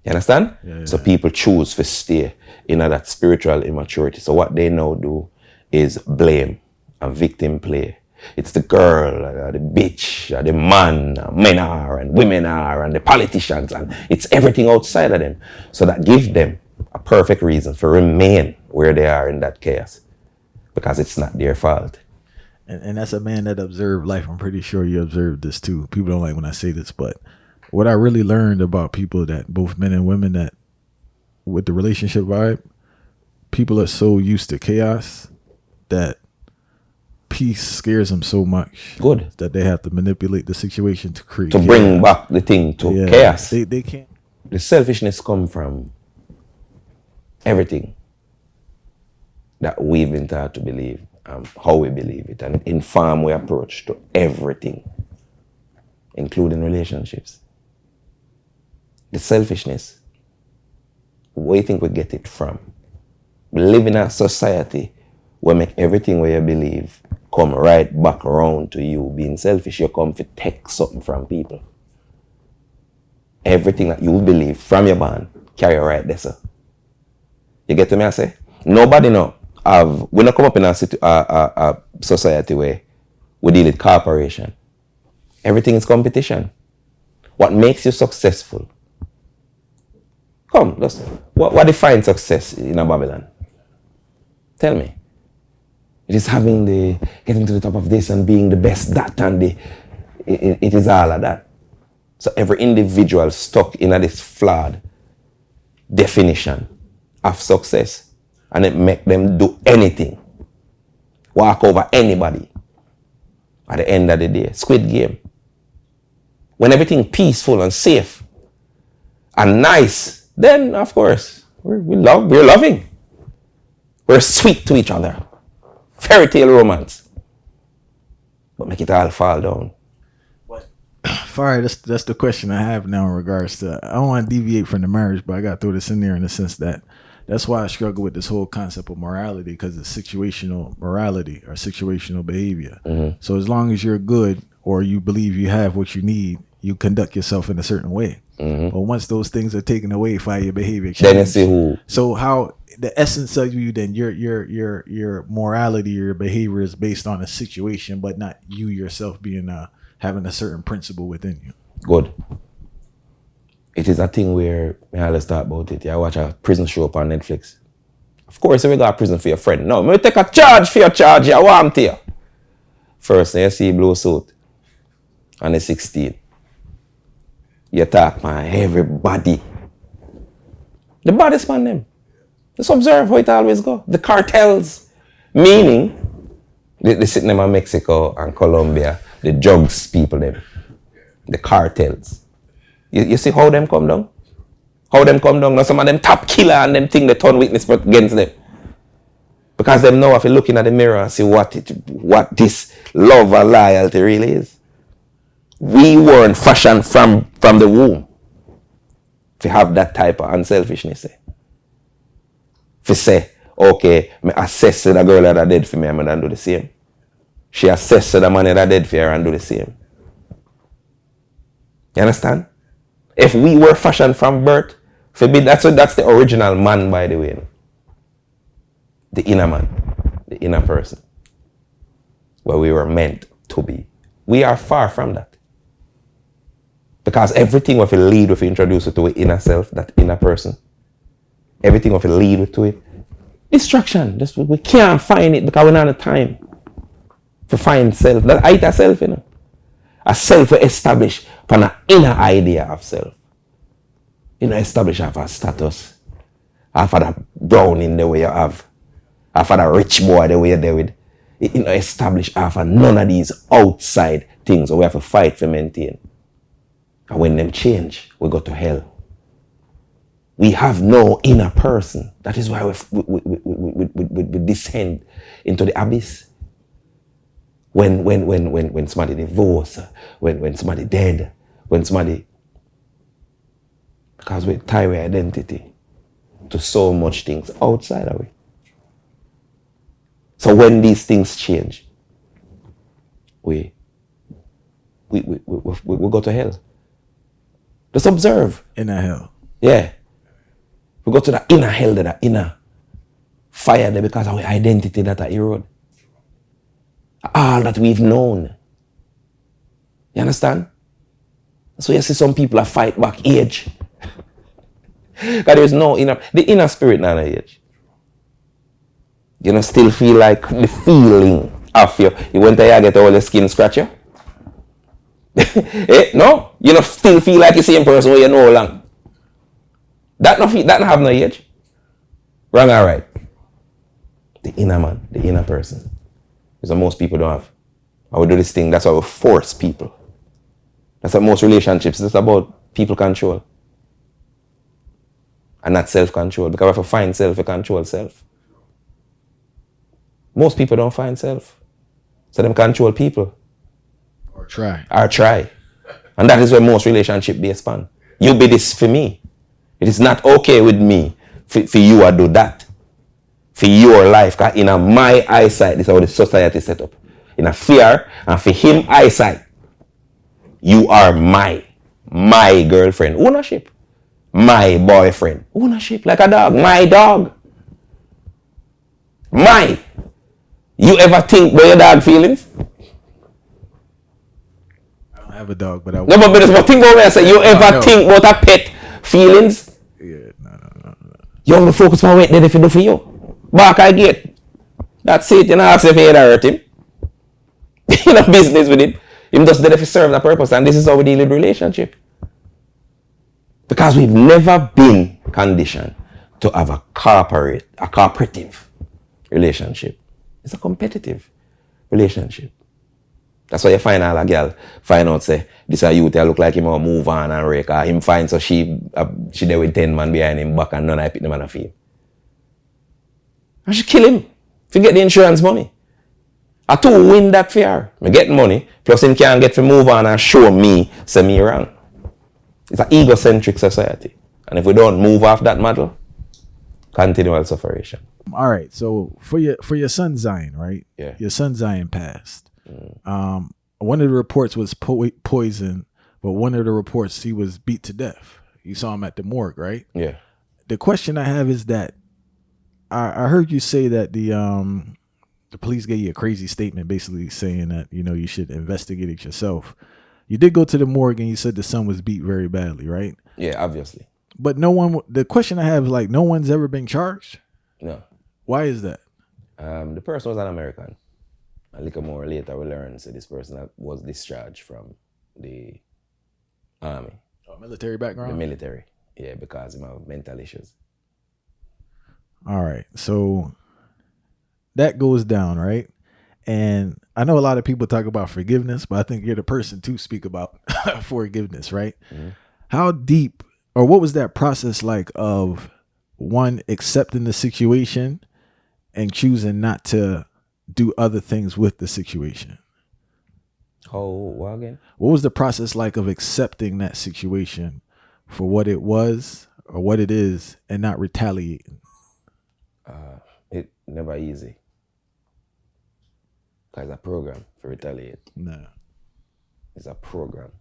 You understand? Yeah. So people choose to stay in that spiritual immaturity. So what they now do is blame and victim play. It's the girl, the bitch, the man, men are, and women are, and the politicians, and it's everything outside of them. So that gives them a perfect reason for remain where they are in that chaos, because it's not their fault. And that's a man that observed life. I'm pretty sure you observed this too. People don't like when I say this, but what I really learned about people that both men and women that with the relationship vibe, people are so used to chaos that peace scares them so much. Good. That they have to manipulate the situation to create to chaos. Bring back the thing to chaos. They can't. The selfishness come from everything that we've been taught to believe, how we believe it, and inform our approach to everything, including relationships. The selfishness, where do you think we get it from? We live in a society where make everything where you believe come right back around to you being selfish. You come to take something from people. Everything that you believe from your band, carry right there, sir. You get to me, I say? Nobody know. We not come up in a society where we deal with cooperation. Everything is competition. What makes you successful? Come, what defines success in a Babylon? Tell me. It is getting to the top of this and being the best that and it is all of that. So every individual stuck in this flawed definition of success, and it make them do anything, walk over anybody. At the end of the day, Squid Game. When everything peaceful and safe and nice, then of course we're loving. We're sweet to each other. Fairy tale romance. But make it all fall down. Fire, that's the question I have now in regards to, I don't want to deviate from the marriage, but I got to throw this in there in the sense that that's why I struggle with this whole concept of morality, because it's situational morality or situational behavior. Mm-hmm. So as long as you're good or you believe you have what you need, you conduct yourself in a certain way. But once those things are taken away, by your behavior change. Then you see who. So how the essence of you, then your morality, your behavior is based on a situation, but not you yourself being having a certain principle within you. Good. It is a thing where I always talk about it. I watch a prison show up on Netflix. Of course, if you go to prison for your friend, no, me take a charge for your charge. I want to you. First, you see blue suit, and the 16. You talk, man, everybody. The baddest man, them. Just observe how it always go. The cartels, meaning, they sitting in Mexico and Colombia, the drugs people, them. The cartels. You see how them come down? How them come down? Now some of them top killer and them think they turn witness against them. Because them know if you're looking at the mirror and see what this love and loyalty really is. We weren't fashioned from the womb to have that type of unselfishness. To say, okay, I assess the girl that I did for me, I'm going to do the same. She assessed the man that I did for her and do the same. You understand? If we were fashioned from birth, that's the original man, by the way. The inner man, the inner person. Where we were meant to be. We are far from that. Because everything we lead, we introduce it to the inner self, that inner person. Everything we lead to it. Distraction. We can't find it because we don't have time to find self. That's a self, you know. A self we establish from an inner idea of self. You know, establish of a status. Half of that browning the way you have. Half of that rich boy the way you're there with. You know, establish half of none of these outside things we have to fight to maintain. And when them change, we go to hell. We have no inner person. That is why we descend into the abyss. When somebody divorced, when somebody dead, when somebody... Because we tie our identity to so much things outside of it. So when these things change, we go to hell. Just observe. Inner hell. Yeah. We go to the inner hell, the inner fire there because of our identity that are erode. All that we've known. You understand? So you see some people that fight back age. Because there is no the inner spirit not age. You know, still feel like the feeling of you went there, get all the skin scratcher. No, you know, still feel like the same person where you know long. That not have no age. Wrong or right? The inner man, the inner person. Is what most people don't have. I would do this thing, that's why we force people. That's what most relationships is about people control. And not self-control. Because if you find self, you control self. Most people don't find self. So them control people. Or try. And that is where most relationship based on. You be this for me. It is not okay with me for you to do that. For your life. Because in my eyesight, this is how the society is set up. In a fear, and for him eyesight, you are my girlfriend. Ownership. My boyfriend. Ownership. Like a dog. My dog. My. You ever think about your dog feelings? I don't have a dog, but I No, but think about what I say. You ever think about a pet feelings? Yeah, no. You only focus on what they do for you. Back I get. That's it. You know, ask if you hurt him. You know, business with him. Him just there to serve that purpose. And this is how we deal with relationship. Because we've never been conditioned to have a cooperative relationship. It's a competitive relationship. That's why you find all a girl find out say this a youth look like him or move on and rake her. Him find so she there with 10 man behind him back and none I pick the man a feel. And she kill him to get the insurance money. I too win that fear. I get money, plus him can't get to move on and show me, say me wrong. It's an egocentric society. And if we don't move off that model, continual sufferation. All right, so for your son Zion, right? Yeah. Your son Zion passed. One of the reports was poison but one of the reports he was beat to death. You saw him at the morgue, right? Yeah. The question I have is that I heard you say that the police gave you a crazy statement, basically saying that you should investigate it yourself. You did go to the morgue and you said the son was beat very badly, right? Yeah, obviously. But no one. The question I have is like, no one's ever been charged. No. Why is that? The person was an American. A little more later, we learned that this person was discharged from the army. Military background? The military. Yeah, because he have mental issues. All right. So that goes down, right? And I know a lot of people talk about forgiveness, but I think you're the person to speak about forgiveness, right? Mm-hmm. How deep, or what was that process like of one accepting the situation and choosing not to do other things with the situation? What again? What was the process like of accepting that situation for what it was or what it is and not retaliating? It never easy. Because it's a program for retaliate. No. It's a program.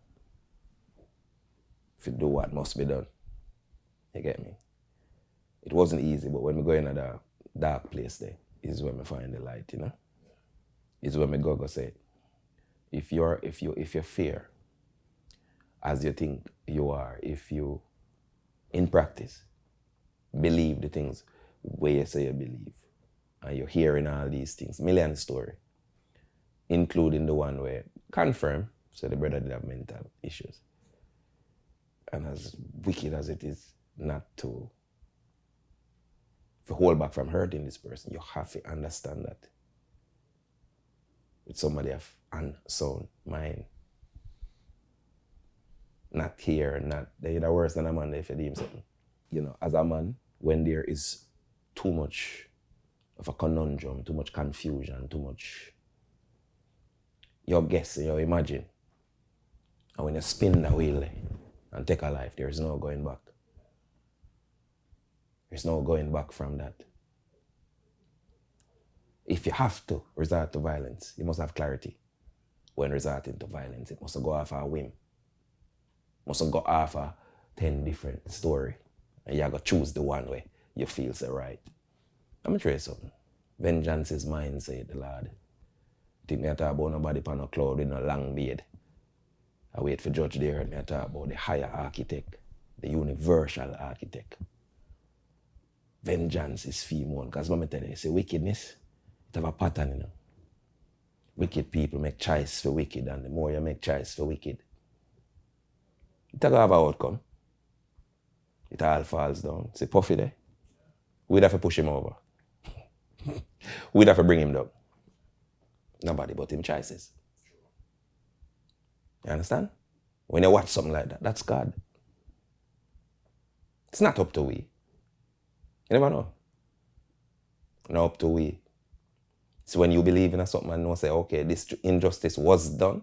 If you do what must be done. You get me? It wasn't easy, but when we go in a dark place there, is when we find the light, It's when we go say, if you fear as you think you are, if you in practice believe the things where you say you believe, and you're hearing all these things, million story, including the one where confirm, so the brother did have mental issues. And as wicked as it is not to hold back from hurting this person, you have to understand that it's somebody of unsound mind. Not here, not they're worse than a man if you do something. As a man, when there is too much of a conundrum, too much confusion, too much, you're guessing, you imagine. And when you spin the wheel and take a life, there's no going back. There's no going back from that. If you have to resort to violence, you must have clarity. When resorting to violence, it must go off a whim. Must go off a 10 different story. And you have to choose the one way you feel so right. Let me tell you something. Vengeance is mine, said the Lord. Think me I talk about nobody on a cloud with no long beard. I wait for judge there and me I talk about the higher architect, the universal architect. Vengeance is female. Because let me tell you, say wickedness, it have a pattern, Wicked people make choice for wicked, and the more you make choice for wicked, it have an outcome. It all falls down. See Puffy there? We'd have to push him over. We'd have to bring him down. Nobody but him choices. You understand? When you watch something like that, that's God. It's not up to we. You never know. Not up to we. So when you believe in something and know say, okay, this injustice was done,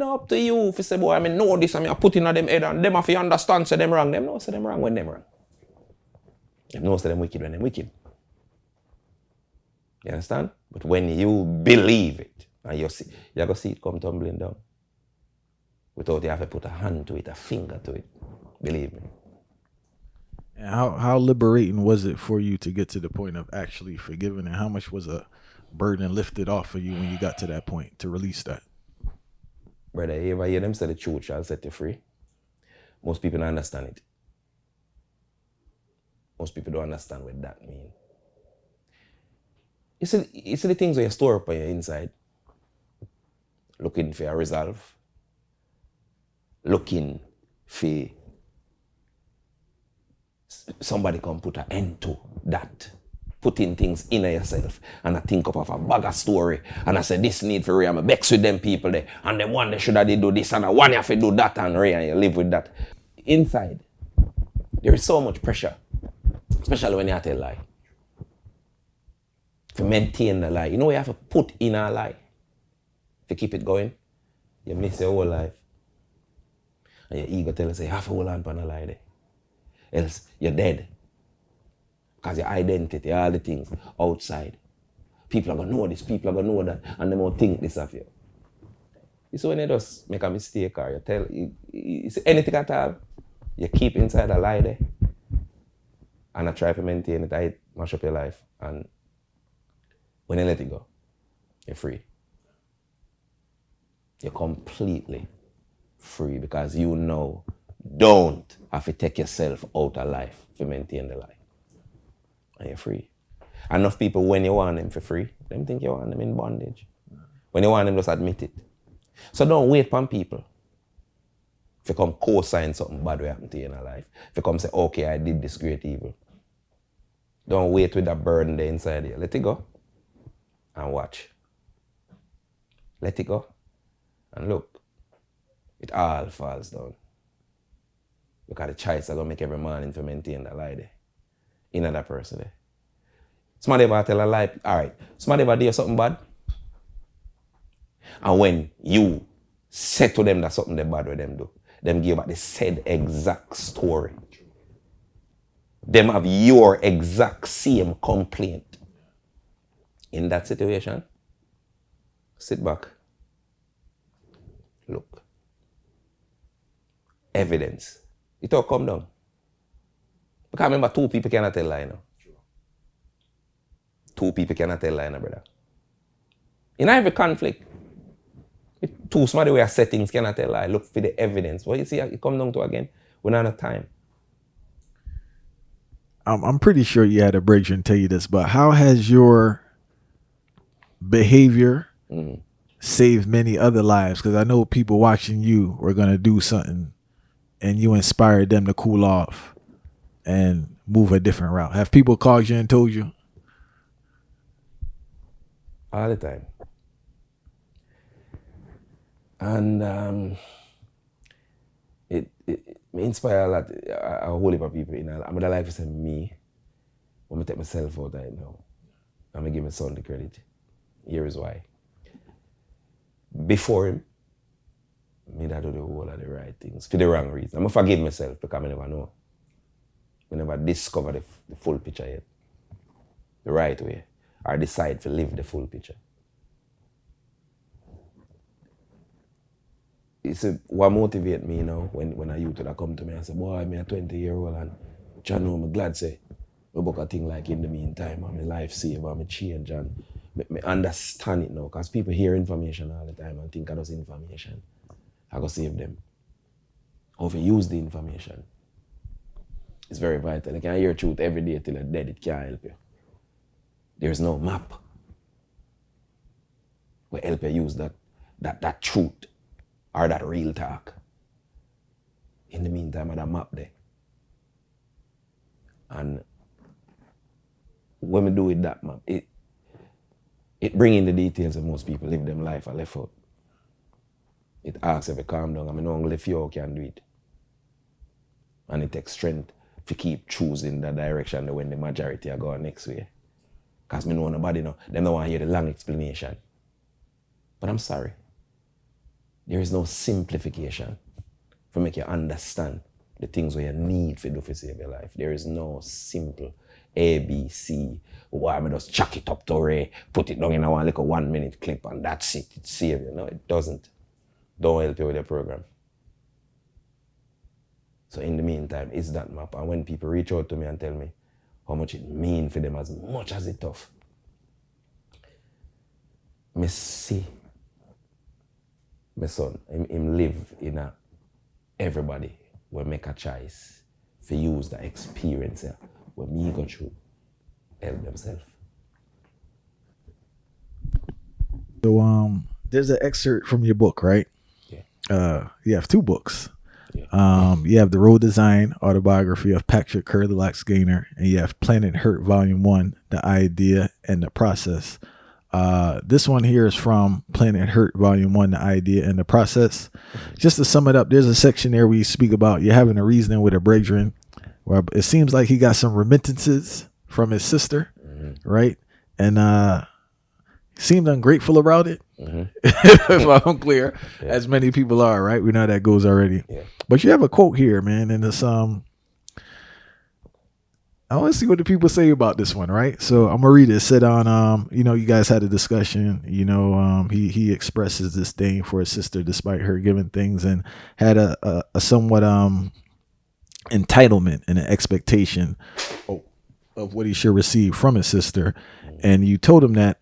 up to you if you say, boy, I know this and I put in them head and them if you understand, say them wrong. Them know say them wrong when them wrong. Them know say them wicked when them wicked. You understand? But when you believe it, and you're going to see it come tumbling down. Without you have to put a hand to it, a finger to it. Believe me. And how liberating was it for you to get to the point of actually forgiving? And how much was a burden lifted off of you when you got to that point to release that? Brother, you ever hear them say the truth shall set you free? Most people don't understand it. Most people don't understand what that means. You see the things where you store up on your inside, looking for a resolve, looking for somebody come put an end to that. Putting things in yourself. And I think up of a bag of story. And I say, this need for real. I'm vex with them people there. And them one they should have do this. And I want you to do that and real. And you live with that. Inside, there is so much pressure. Especially when you have to lie. To maintain the lie. You know you have to put in a lie. If you keep it going, you miss your whole life. And your ego tell you, say, you have to hold on to a lie there. Else, you're dead. Because your identity, all the things outside. People are going to know this, people are going to know that, and they won't think this of you. You see when you just make a mistake or you see anything at all, you keep inside a lie there and I try to maintain it, I mash up your life. And when you let it go, you're free. You're completely free because you know don't have to take yourself out of life to maintain the life. And you're free. Enough people, when you want them for free, them think you want them in bondage. When you want them, just admit it. So don't wait for people. If you come co-sign something bad will happen to you in your life. If you come say, okay, I did this great evil. Don't wait with that burden there inside you. Let it go and watch. Let it go and look. It all falls down. Because the choice are going to make every morning to maintain that lie there. In that person there. Somebody ever tell a lie, all right, somebody ever do something bad. And when you say to them that something they bad with them do, them give back the said exact story. Them have your exact same complaint. In that situation, sit back. Look. Evidence. It all come down. Because remember, two people cannot tell lie now. Two people cannot tell lie now, brother. In every conflict, two somebody where settings cannot tell lie. Look for the evidence. What you see, it come down to again, we don't have time. I'm pretty sure you had a breakthrough and tell you this, but how has your behavior saved many other lives? Because I know people watching you were going to do something and you inspired them to cool off and move a different route. Have people called you and told you? All the time. And it inspire a lot, a whole heap of people. I'm the life is me. When I take myself out right now, I'm going to give my son the credit. Here is why. Before him, I do the whole of the right things for the wrong reason. I'm going to forgive myself because I never know. I never discover the full picture yet. The right way. Or decide to live the full picture. It's what motivates me now when a youth would come to me and say, boy, I'm a 20-year-old and I know I'm glad say I book a thing like in the meantime, I'm a life saver, I'm a change and I understand it now because people hear information all the time and think I just information. I go save them. How to use the information. It's very vital. You can hear truth every day till you're dead, it can't help you. There's no map will help you use that truth or that real talk. In the meantime, I have a map there. And when we do with that map, it brings in the details of most people live them life or left out. It asks if you calm down. I mean, only few can do it. And it takes strength to keep choosing the direction when the majority are going next way. Because I know nobody know. They don't want to hear the long explanation. But I'm sorry. There is no simplification to make you understand the things where you need to do to save your life. There is no simple A, B, C. Why am I just chuck it up to Ray, put it down in a like a 1 minute clip and that's it. It saves you. No, it doesn't. Don't help you with your program. So in the meantime, it's that map. And when people reach out to me and tell me how much it means for them as much as it's tough, me see my son, him live in a everybody will make a choice to use the experience when me go through, help themselves. So there's an excerpt from your book, right? Yeah. You have two books. Yeah. You have The Road Design, autobiography of Patrick Curly Loxx Gaynor, and you have Planet Hurt Volume 1, The Idea and the Process. This one here is from Planet Hurt Volume 1, The Idea and the Process. Just to sum it up, there's a section there where you speak about you having a reasoning with a brethren, where it seems like he got some remittances from his sister, right? And seemed ungrateful about it. If I'm clear, as many people are, right? We know how that goes already. Yeah. But you have a quote here, man, and it's I want to see what the people say about this one, right? So I'm gonna read it. It said on, you guys had a discussion. He expresses disdain for his sister despite her giving things, and had a somewhat entitlement and an expectation of what he should receive from his sister. And you told him that,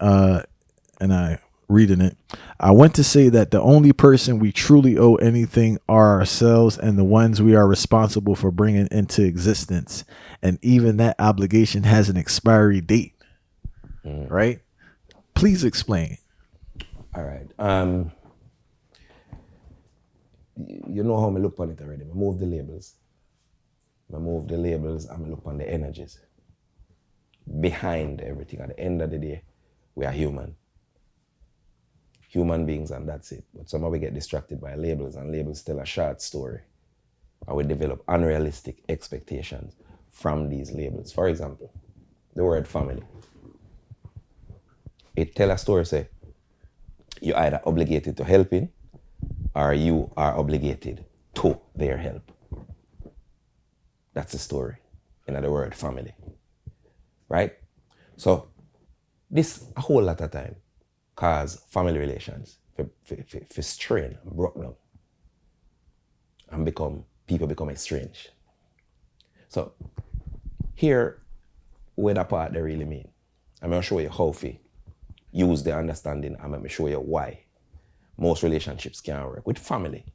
and I reading it, I want to say that the only person we truly owe anything are ourselves and the ones we are responsible for bringing into existence. And even that obligation has an expiry date. Right? Please explain. All right. You know how I look on it already. I move the labels. and I look on the energies behind everything. At the end of the day, we are human beings, and that's it. But somehow we get distracted by labels, and labels tell a short story, and we develop unrealistic expectations from these labels. For example, the word family. It tell a story, say, you're either obligated to helping or you are obligated to their help. That's the story in the word family, right? So this a whole lot of time cause family relations for strain and broke down and people become estranged. So here where that part they really mean. I'm gonna show you how to use the understanding, and I'm gonna show you why most relationships can't work. With family,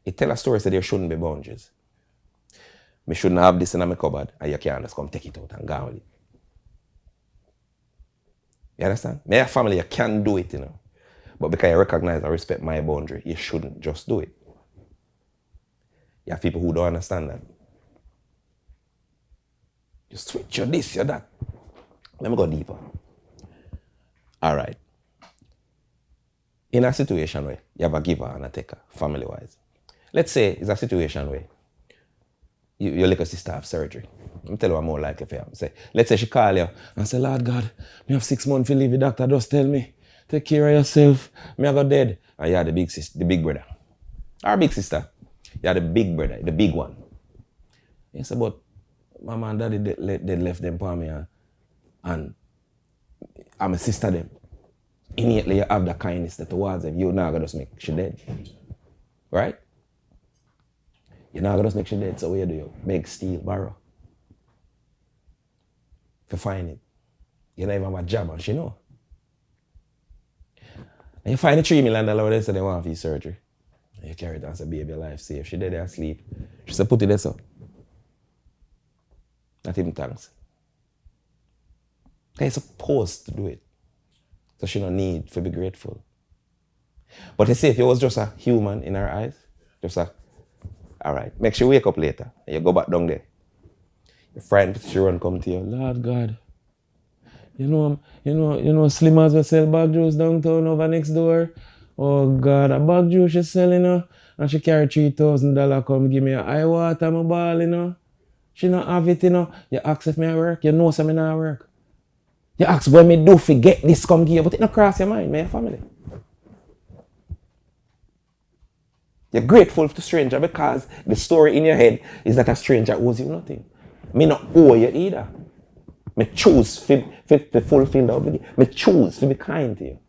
it tell a story that there shouldn't be boundaries. Me shouldn't have this in my cupboard, and you can't just come take it out and go with it. You understand? Me a family, you can do it, But because you recognize and respect my boundary, you shouldn't just do it. You have people who don't understand that. You switch, you're this, you're that. Let me go deeper. All right. In a situation where you have a giver and a taker, family-wise. Let's say it's a situation where your little sister have surgery. I'm telling you what more likely for you. Say, let's say she call you and say, Lord God, me have 6 months to leave, the doctor just tell me, take care of yourself, me I got dead. And you are the big sister, the big brother. Our big sister, you are the big brother, the big one. You say, but mama and daddy they left them for me, and I'm a sister them. Innately you have the kindness towards them. You're not gonna just make she dead. Right? You're not gonna just make she dead, so what you do? You beg, steal, borrow. To find it. You don't even have a job and she know. And you find the $3 million they say they want for your surgery. And you carry it and say, baby, your life safe. She dead there asleep. She said, put it there so. Not even thanks. You're supposed to do it. So she don't need to be grateful. But you see, if you was just a human in her eyes, all right, make sure you wake up later and you go back down there. Your friend, she run come to you, Lord God, you know, Slimmers will sell bag juice downtown over next door. Oh God, a bag juice she's selling, and she carry $3,000 come give me a eye water, my ball, She not have it, You ask if me I work, you know some me not work. You ask what me do for get this come give you, but it not cross your mind, my family. You're grateful to stranger because the story in your head is that a stranger owes you nothing. Me not owe you either. Me choose to fulfill the obligation. Me choose to be kind to you.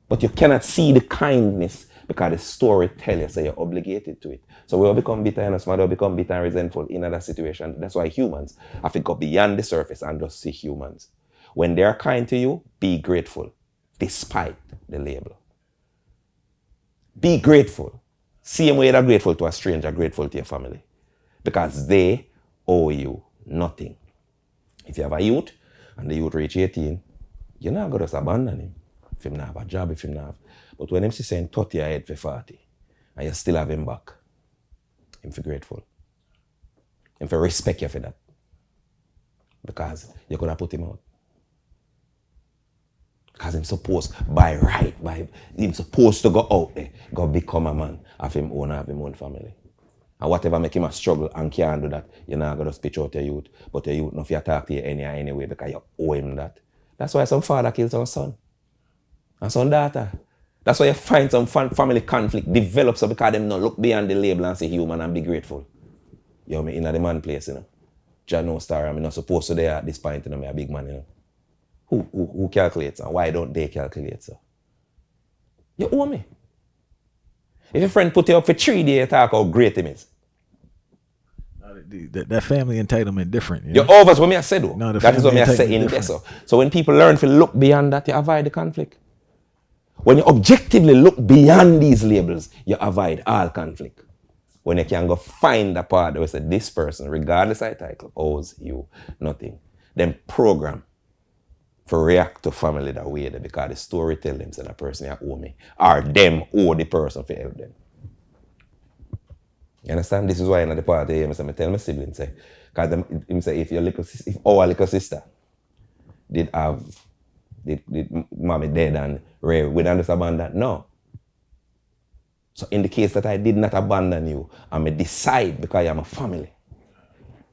But you cannot see the kindness because the story tells you so you're obligated to it. So we will become bitter and smart, we'll become bitter and resentful in other situations. That's why humans have to go beyond the surface and just see humans. When they're kind to you, be grateful, despite the label. Be grateful. Same way you're grateful to a stranger, grateful to your family. Because they owe you nothing. If you have a youth, and the youth reach 18, you're not going to just abandon him. If him not have a job, if him not have. But when him see saying 30 ahead for 40, and you still have him back, him feel grateful. Him feel respect you for that. Because you're going to put him out. Because him supposed, him supposed to go out there, go become a man of him own, have him own family. And whatever make him a struggle and can't do that, you're not going to pitch out your youth, but your youth not talk to you anyway because you owe him that. That's why some father kills some son and some daughter. That's why you find some family conflict develops because them not look beyond the label and say human and be grateful. You're in the man place, Jah no star, I'm not supposed to there at this point, you know, me a big man, you know. Who calculates and why don't they calculate, so? You owe me. If your friend put you up for 3 days, you talk how great him is. That family entitlement different. You over what me I said though. No, that is what me I say in there. So when people learn to look beyond that, you avoid the conflict. When you objectively look beyond these labels, you avoid all conflict. When you can go find a part that will say this person, regardless of the title, owes you nothing. Then program for react to family that way because the story tell them that a person you owe me or them owe the person for help them. You understand? This is why in the party I tell my siblings say, because him say if our little sister did mommy dead and Ray, we don't just abandon. No. So in the case that I did not abandon you, I may decide because I'm a family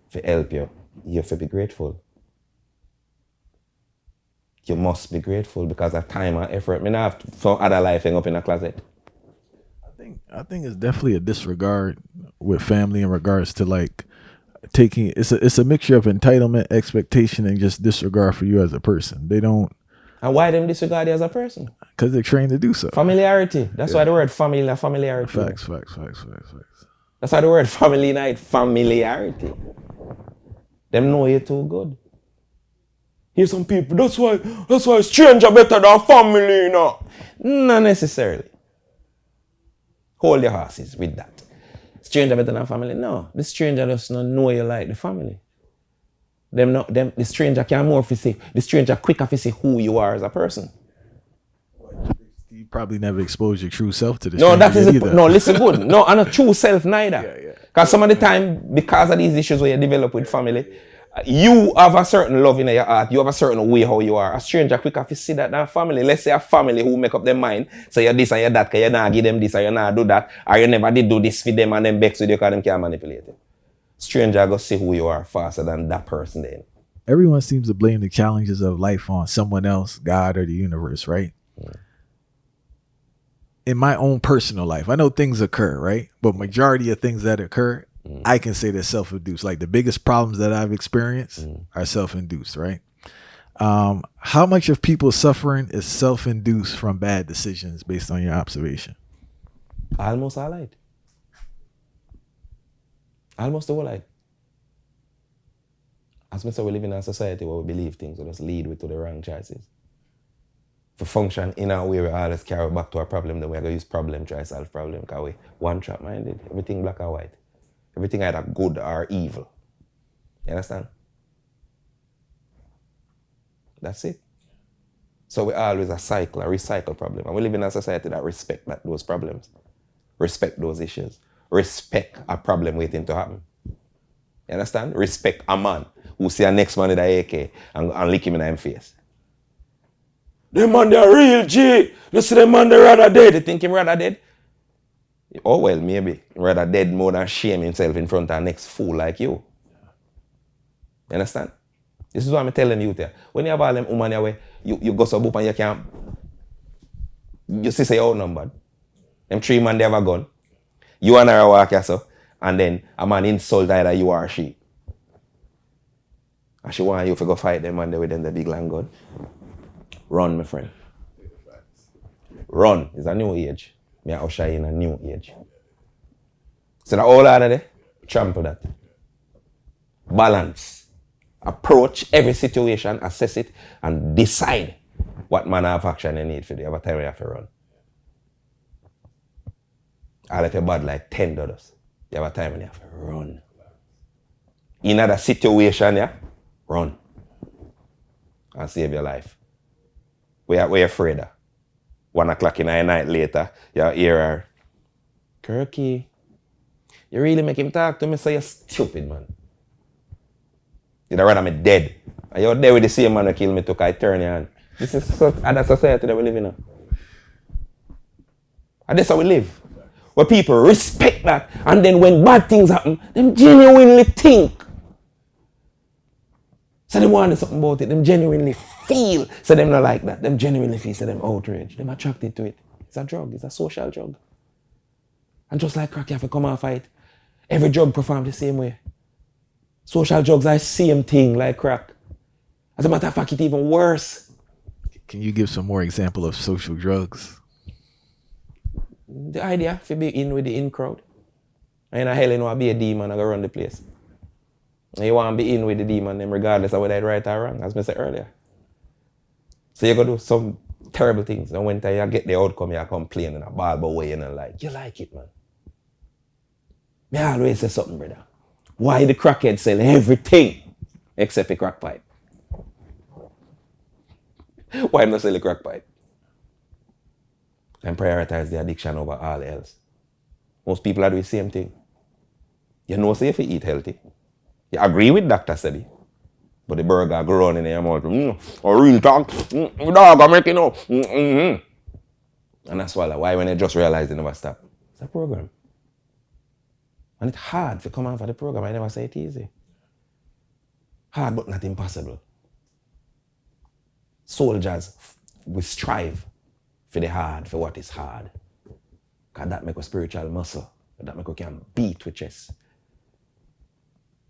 to help you, you have to be grateful. You must be grateful because of time and effort. I have some other life hang up in a closet. I think it's definitely a disregard with family in regards to like taking it's a mixture of entitlement, expectation, and just disregard for you as a person. They don't. And why them disregard you as a person? Because they're trained to do so. Familiarity. That's why the word family is familiarity. Facts. That's why the word family is familiarity. Them know you too good. Here's some people. That's why stranger better than family, you know. Not necessarily. Hold your horses with that. Stranger better than family? No. The stranger does not know you like the family. The stranger can more for say, the stranger quicker for say who you are as a person. You probably never exposed your true self to the stranger. No, that is either. No, listen good. No, and a true self neither. Because some of the time, because of these issues where you develop with family, you have a certain love in your heart, you have a certain way how you are. A stranger quick if you see that than family. Let's say a family who make up their mind, so you're this and you're that, because you not give them this or you not do that, or you never did do this for them and then vex with you because them can't manipulate it. Stranger go see who you are faster than that person then. Everyone seems to blame the challenges of life on someone else, God or the universe, right? Yeah. In my own personal life, I know things occur, right? But majority of things that occur, I can say they're self-induced. Like the biggest problems that I've experienced are self-induced, right? How much of people's suffering is self-induced from bad decisions based on your observation? Almost all right. Almost the whole life. As we say, we live in a society where we believe things will just lead to the wrong choices. To function in a way we always carry back to a problem, then we're going to use problem, try solve problem, because we one trap minded, everything black or white. Everything either good or evil. You understand? That's it. So we always a recycle problem. And we live in a society that respect those problems. Respect those issues. Respect a problem waiting to happen. You understand? Respect a man who see a next man with a AK and lick him in the face. Them man, they're real G. You see them man, they're rather dead. You think him rather dead? Oh, well, maybe. Rather dead more than shame himself in front of the next fool like you. You understand? This is what I'm telling you there. When you have all them women your way, you go so up and you can't. You see say you're outnumbered. Them 3 men, they have a gun. You and her walk here, so. And then a man insult either you or she. And she want you to go fight them man with them the big long gun. Run, my friend. Run. It's a new age. Me I usher in a new age. So the whole out of there, trample that. Balance. Approach every situation, assess it, and decide what manner of action you need for the other time you have to run. All if you're bad like $10, you have a time when you have to run. In other situation, yeah, run. And save your life. We're afraid of. 1 o'clock in the night later, you hear her, Kirky, you really make him talk to me, so you're stupid, man. You'd rather me dead. And you're there with the same man who killed me, took I turn your hand. This is other society that we live in now. And that's how we live. Where people respect that, and then when bad things happen, them genuinely think. So they want something about it. Them genuinely feel. So them not like that. Them genuinely feel. So them outraged. Them attracted to it. It's a drug. It's a social drug. And just like crack, you have to come and fight. Every drug performs the same way. Social drugs are the same thing like crack. As a matter of fact, it's even worse. Can you give some more example of social drugs? The idea to be in with the in crowd. And in hell you want to be a demon and go run the place. And you want to be in with the demon them regardless of whether it's right or wrong, as I said earlier. So you go do some terrible things, and when you get the outcome, you complain in a bad way and like, you like it, man. Me always say something, brother. Why the crackhead sell everything except a crack pipe? Why not sell a crack pipe? And prioritize the addiction over all else. Most people are doing the same thing. You know, say if you eat healthy, you agree with Dr. Sebi. But the burger go on in your mouth. A real talk. Dog, I'm making up. And that's why when they just realize they never stop. It's a program. And it's hard to come on for the program. I never say it easy. Hard but not impossible. Soldiers, we strive for the hard, for what is hard. Because that make a spiritual muscle. That make a can beat with chest.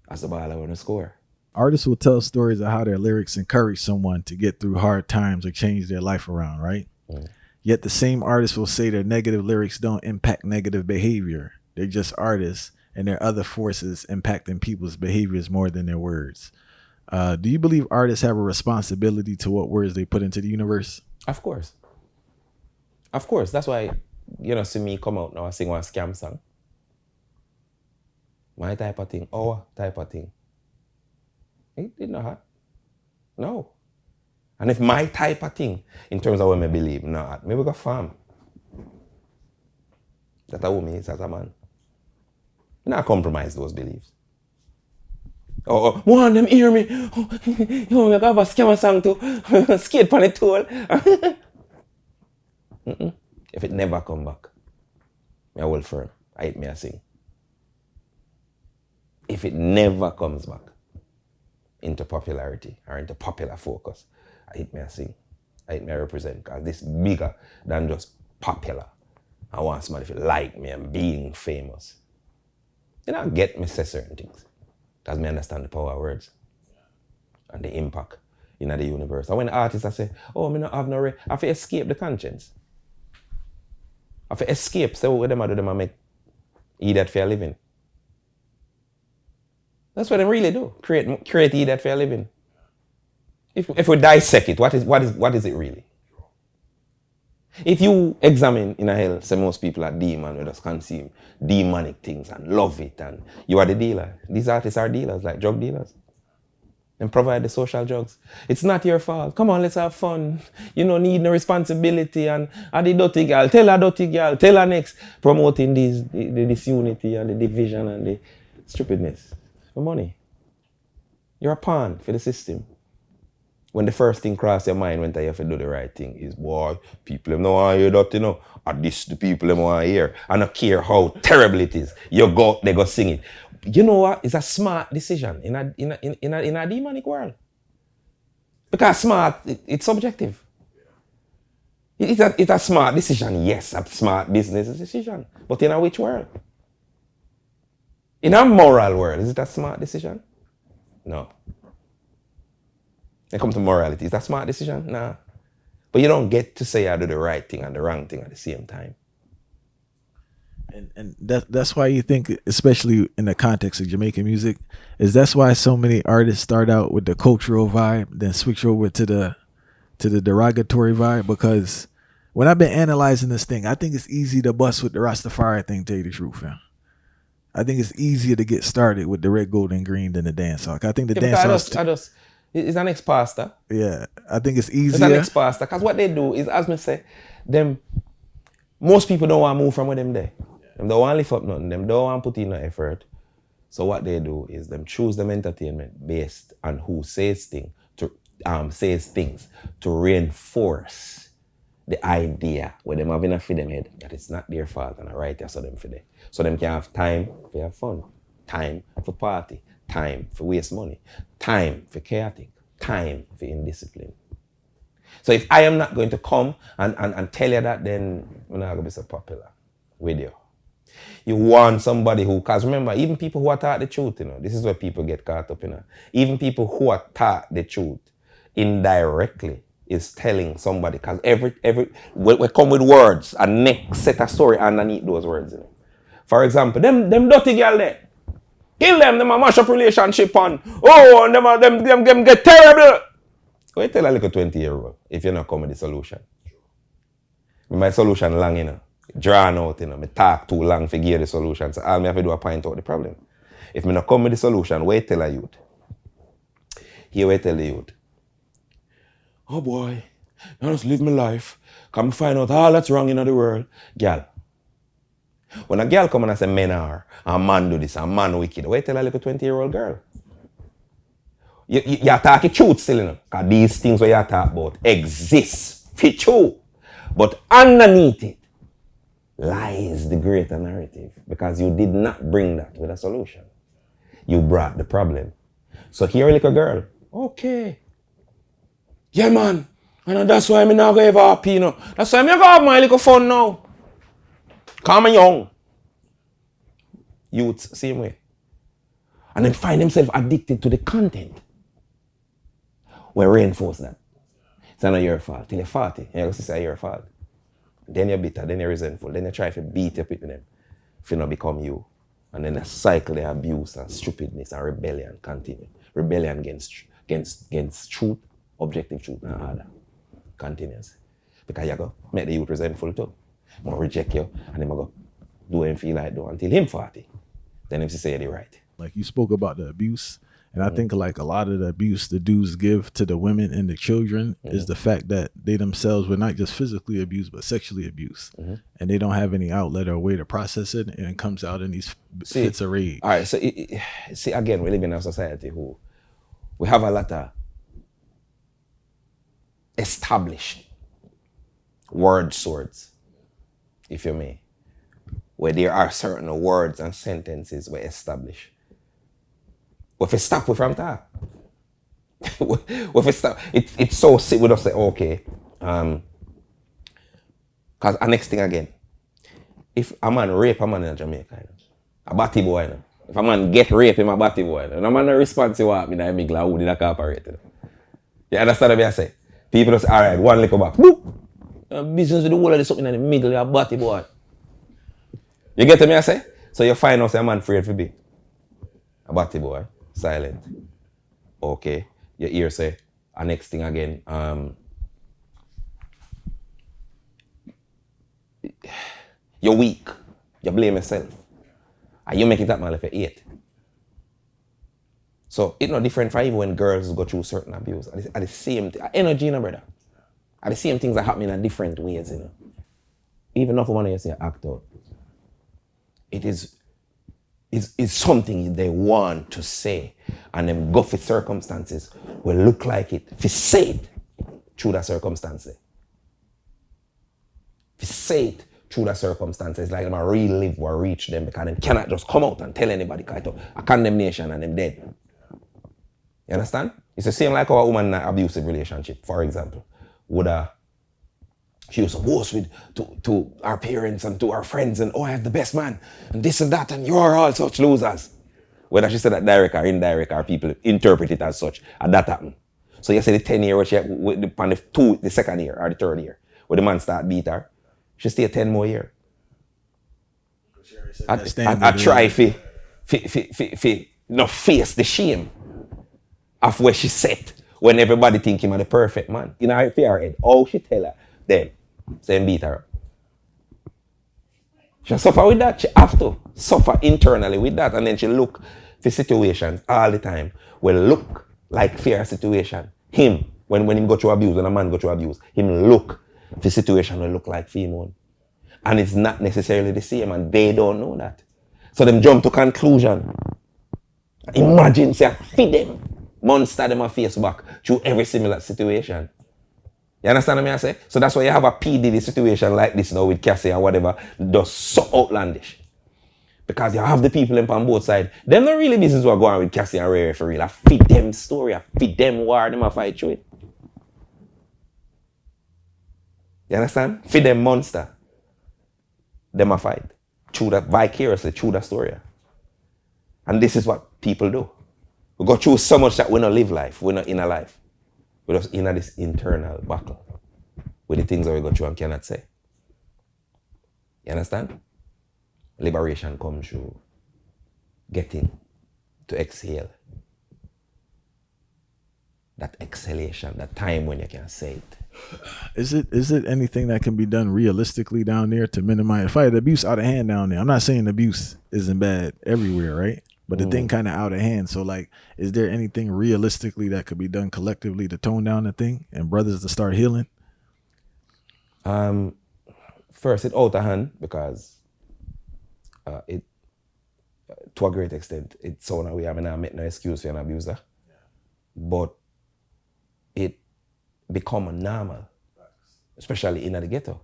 As the ball want to score. Artists will tell stories of how their lyrics encourage someone to get through hard times or change their life around, right? Yet the same artists will say their negative lyrics don't impact negative behavior. They're just artists, and there are other forces impacting people's behaviors more than their words. Do you believe artists have a responsibility to what words they put into the universe? Of course. Of course. That's why, you know, see me come out now and sing one scam song. My type of thing, our type of thing. It did not hurt. No. And if my type of thing, in terms of what I believe, not, maybe go farm. That's how me is as a man. I not compromise those beliefs. Oh, one of them hear me. Oh, you have a scammer song to skate on the toll. If it never come back, I will firm. I hit me a sing. If it never comes back into popularity or into popular focus, I hit me a sing. I hit me a represent, because this bigger than just popular. I want somebody to like me and being famous. You know, get me say certain things. Because me understand the power of words and the impact in the universe. And when artists I say, oh, me not have no I have to escape the conscience. I have to escape. So what them I do, them I make idiot for a living. That's what they really do. Create idiot for a living. If we dissect it, what is it really? If you examine in a hell, say most people are demon, we just consume demonic things and love it, and you are the dealer. These artists are dealers, like drug dealers. And provide the social drugs. It's not your fault. Come on, let's have fun. You don't need no responsibility. And the dirty girl, tell her next. Promoting the disunity and the division and the stupidness. For money. You're a pawn for the system. When the first thing cross your mind when you have to do the right thing is, boy, people don't want to hear that, you know. Or this the people don't want to hear. I don't care how terrible it is. They go sing it. You know what? It's a smart decision in a demonic world. Because smart, it's subjective. It's a smart decision. Yes, a smart business decision. But in a which world? In a moral world, is it a smart decision? No. When it comes to morality, is that a smart decision? Nah. But you don't get to say I do the right thing and the wrong thing at the same time. And that's why you think, especially in the context of Jamaican music, that's why so many artists start out with the cultural vibe, then switch over to the derogatory vibe. Because when I've been analyzing this thing, I think it's easy to bust with the Rastafari thing, tell you the truth, man. I think it's easier to get started with the red, gold, and green than the dancehall. I think the dancehall. It's an ex-pastor. Yeah, I think it's easier. It's an ex-pastor. Because what they do is, as me say, most people don't want to move from where them there. Them don't want to lift up nothing. Them don't want to put in no effort. So what they do is them choose them entertainment based on who says things to reinforce the idea where them having a for them head that it's not their fault and a right so them for them. So them can have time for have fun, time for party, time for waste money, time for chaotic, time for indiscipline. So if I am not going to come and tell you that, then we're not going to be so popular with you. You want somebody who, because remember, even people who are taught the truth, this is where people get caught up, Even people who are taught the truth indirectly is telling somebody, because we come with words, a next set of story underneath those words, For example, them dirty girl there, kill them a mash up relationship and them get terrible. Go tell a little 20-year-old if you're not coming with the solution. My solution long, drawn out, me talk too long to give the solution. So all me have to do is point out the problem. If me not come with the solution, wait tell a youth. Here wait tell the youth. Oh boy, I just live my life. Come find out all that's wrong in the world. Girl. When a girl come and say men are, a man do this, a man wicked, wait tell a little 20-year-old girl. You're talking truth still, because these things where you talk about exist for true. But underneath it lies the greater narrative, because you did not bring that with a solution. You brought the problem. So here, little girl, okay. Yeah, man. And that's why I'm not going to ever happy, That's why I'm going to have my little fun now. Come on, young. Youths, same way. And then find themselves addicted to the content. We reinforce that. It's not your fault. Till you're 40, you're going to say your fault. Then you're bitter, then you're resentful, then you try to beat up with them. If you not become you. And then the cycle of abuse and stupidness and rebellion continue. Rebellion against truth, objective truth and order. Continues. Because you go make the youth resentful too. More reject you and then go do him feel like do until him 40. Then him say you're right. Like you spoke about the abuse. And I think like a lot of the abuse the dudes give to the women and the children is the fact that they themselves were not just physically abused, but sexually abused. And they don't have any outlet or way to process it. And it comes out in these fits of rage. All right. So see, again, we live in a society who we have a lot of established word swords, if you may, where there are certain words and sentences we establish. If we stop with from that, if we stop, it's so sick. We just say okay, because the next thing again, if a man rape a man in Jamaica, a batty boy, if a man get rape him a batty boy, and a man not responsive what me that migla who did a corporate. You understand what I say? People just say, all right, one little back, boop. Business with the whole of the something in the middle, you're a batty boy. You get me I say? So you find out say a man afraid for be a batty boy. Silent. Okay. Your ear say, next thing again, you're weak. You blame yourself. And you make it happen if you're 8. So it's not different for even when girls go through certain abuse. At the same energy, brother. At the same things that happen in different ways, Even if one of you say act out, it is something they want to say, and them go for circumstances will look like it. If you say it through that circumstance, if you say it through that circumstance, it's like them relive or reach them, because they cannot just come out and tell anybody a condemnation and them dead. You understand? It's the same like our woman in an abusive relationship, for example. She used to boast to our parents and to our friends and, I have the best man and this and that and you're all such losers. Whether she said that direct or indirect or people interpret it as such, and that happened. So you say the 10 year where she with the second year or the third year where the man start beat her, she stay 10 more years. I try to not face the shame of where she set when everybody think him the perfect man. In her head, she tell her then. Same beat her. She suffer with that. She have to suffer internally with that. And then she look for situations all the time will look like fear situation. Him, when him go through abuse, when a man go through abuse, him look for situation will look like female. And it's not necessarily the same, and they don't know that. So them jump to conclusion. Imagine, say, feed them. Monster them a face back through every similar situation. You understand what I say? So that's why you have a PDD situation like this now with Cassie and whatever, just so outlandish. Because you have the people on both sides. Them not really business what going on with Cassie and Ray for real. I feed them story, I feed them war, them a fight through it. You understand? Feed them monster. Them a fight. through that vicariously, through that story. And this is what people do. We go through so much that we don't live life, we're not in a life. We're just in this internal battle with the things that we go through and cannot say. You understand? Liberation comes through getting to exhale. That exhalation, that time when you can say it. Is it anything that can be done realistically down there to minimize fight abuse out of hand down there? I'm not saying abuse isn't bad everywhere, right? But the thing kind of out of hand. So like, is there anything realistically that could be done collectively to tone down the thing and brothers to start healing? First, it's out of hand because it, to a great extent, it's so now we have not make no excuse for an abuser. But it become normal, especially in the ghetto.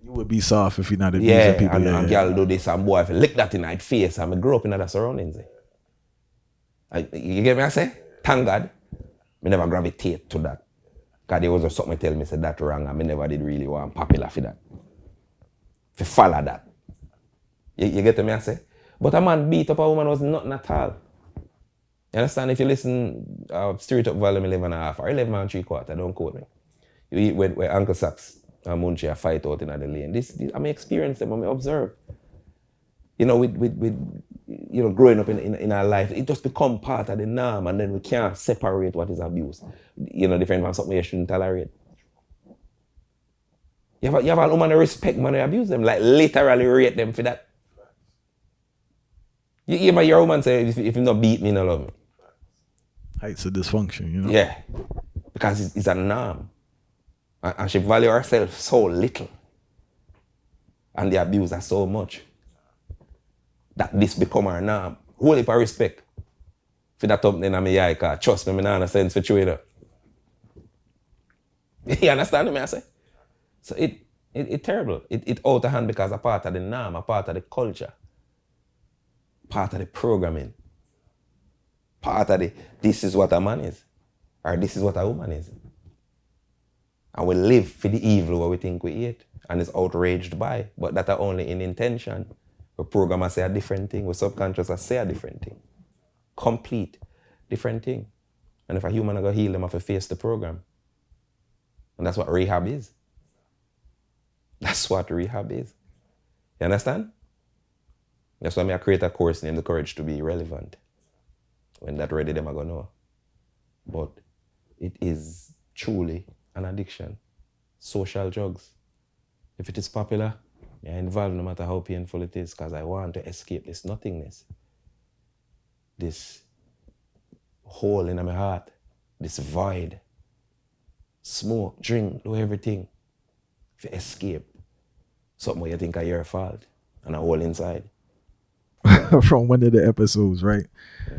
You would be soft if you're not abusing people. And girl do this and boy if you lick that in my face and I grew up in that surroundings. You get me I say? Thank God, me never gravitate to that. Because there was just something tell me said that wrong and me never did really want popular for that. To follow that. You get me I say? But a man beat up a woman was nothing at all. You understand? If you listen, Straight Up Volume 11.5 or 11.75, don't quote me. Where Uncle Sax and Munchie fight out in the lane. This I may experience them, I may observe. You know, with you know, growing up in our life, it just become part of the norm and then we can't separate what is abuse. You know, different from something you shouldn't tolerate. You have a woman respect man who abuse them, like literally rate them for that. Your woman say, if you not beat me, you don't love me. Heights of dysfunction, you know? Yeah, because it's a norm. And she value herself so little. And the abuse her so much. That this become her norm. Whole heap of respect. For that up in my eye, because trust me, I don't understand for you. You understand me, I say? So it terrible. It out of hand because a part of the norm, a part of the culture. Part of the programming. Part of the, this is what a man is. Or this is what a woman is. And we live for the evil what we think we hate. And it's outraged by. But that are only in intention. We program say a different thing. We subconscious say a different thing. Complete different thing. And if a human is going to heal them, have to face the program. And that's what rehab is. That's what rehab is. You understand? That's why I create a course named The Courage to Be Relevant. When that ready, them are going to know. But it is truly an addiction. Social drugs. If it is popular, you're involved no matter how painful it is because I want to escape this nothingness. This hole in my heart. This void. Smoke, drink, do everything. To escape something where you think are your fault and a hole inside. From one of the episodes, right? Yeah.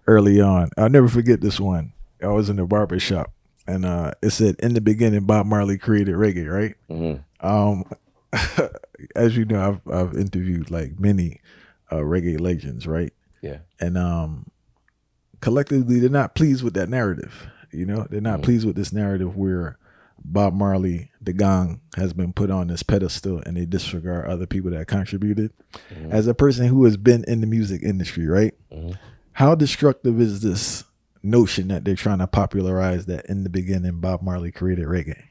Early on. I'll never forget this one. I was in the barber shop and it said, in the beginning, Bob Marley created reggae, right? Mm-hmm. As you know, I've interviewed like many reggae legends, right? Yeah. And collectively, they're not pleased with that narrative. You know, they're not pleased with this narrative where Bob Marley, the gong, has been put on this pedestal and they disregard other people that contributed. Mm-hmm. As a person who has been in the music industry, right? Mm-hmm. How destructive is this notion that they're trying to popularize that in the beginning Bob Marley created reggae?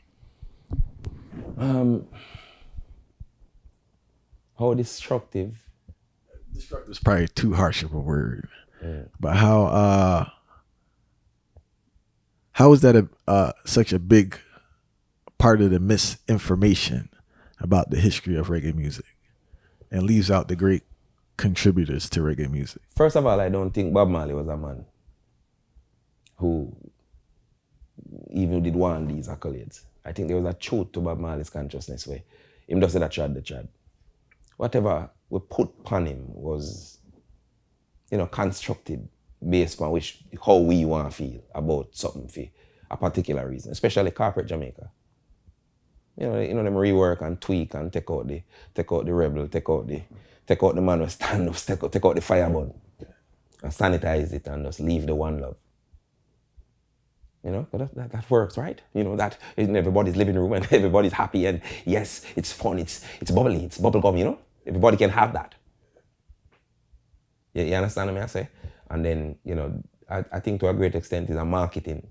How destructive? Destructive is probably too harsh of a word. Yeah. But how is that such a big part of the misinformation about the history of reggae music and leaves out the great contributors to reggae music? First of all, I don't think Bob Marley was a man who even did want these accolades. I think there was a truth to Bob Marley's consciousness where him just said a chad the chad. Whatever we put upon him was, you know, constructed based on how we want to feel about something for a particular reason, especially corporate Jamaica. You know them rework and tweak and take out the rebel, take out the man who stand up, take out the fireball and sanitize it and just leave the one love. You know, but that works, right? You know, that in everybody's living room and everybody's happy and yes, it's fun, it's bubbly, it's bubblegum, you know? Everybody can have that. You understand what I say? And then, you know, I think to a great extent is a marketing.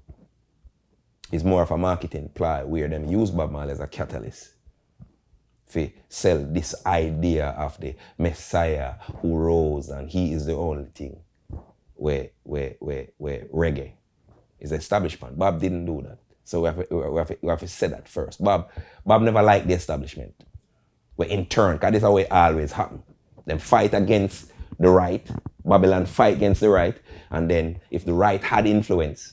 It's more of a marketing ploy where them use Bob Marley as a catalyst to sell this idea of the Messiah who rose and he is the only thing where reggae is establishment. Bob didn't do that. So we have to say that first. Bob never liked the establishment. But in turn, because this is how it always happen. Them fight against the right, Babylon fight against the right, and then if the right had influence,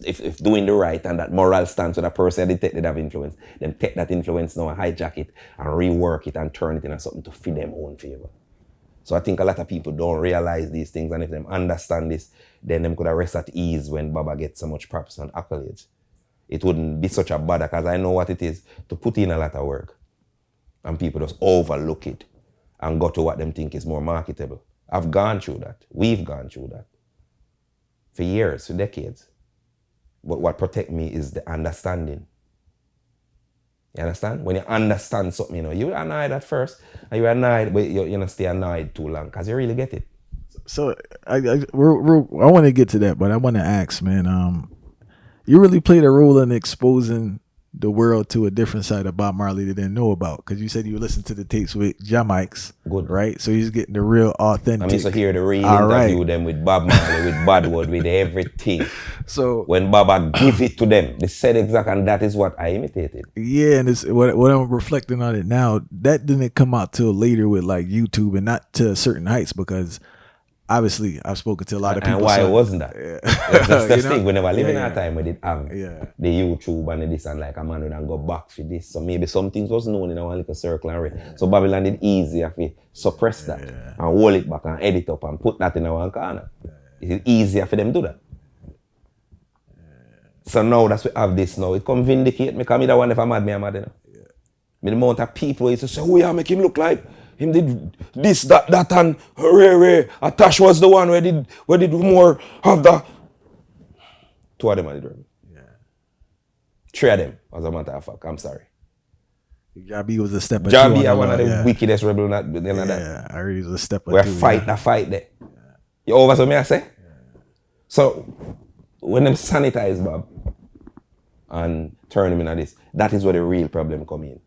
if doing the right and that moral stance with a person detected have influence, then take that influence now and hijack it and rework it and turn it into something to feed them own favor. So I think a lot of people don't realize these things, and if them understand this, then them could have rest at ease when Baba gets so much props and accolades. It wouldn't be such a bother, because I know what it is to put in a lot of work and people just overlook it and go to what them think is more marketable. I've gone through that. We've gone through that for years, for decades. But what protects me is the understanding. You understand? When you understand something, you know, you're annoyed at first, and you're annoyed, but you don't stay annoyed too long because you really get it. So I want to get to that, but I want to ask, man, you really played a role in exposing the world to a different side of Bob Marley they didn't know about, because you said you listened to the tapes with Jamaics. Good, right? So he's getting the real authentic. I mean, so hear the real interview them with Bob Marley, with Badwood, with everything. So when Baba give it to them, they said exactly, and that is what I imitated. Yeah, and it's what I'm reflecting on it now. That didn't come out till later with like YouTube, and not to certain heights, because obviously I've spoken to a lot of people. And why wasn't that? Yeah. That's the thing. We never live in a time where they have the YouTube and this, and like a man would go back for this. So maybe some things was known in our little circle and so Babylon did easy if we suppress that and hold it back and edit up and put that in our corner. It's easier for them to do that. So now that's we have this now. It come vindicate me, because me the one if I'm mad, I'm mad, you know. Me the amount of people used to say, oh yeah, make him look like him did this, that, and Ray. Atash was the one where did more of the. Two of them I did. Yeah. Three of them, as a matter of fact. I'm sorry. Jabi was a step. Jabi are one of the wickedest rebels. Yeah, I heard he was a step. We're fight there. Yeah. You over what I say? Yeah. So when them sanitize Bob and turn him into this, that is where the real problem come in.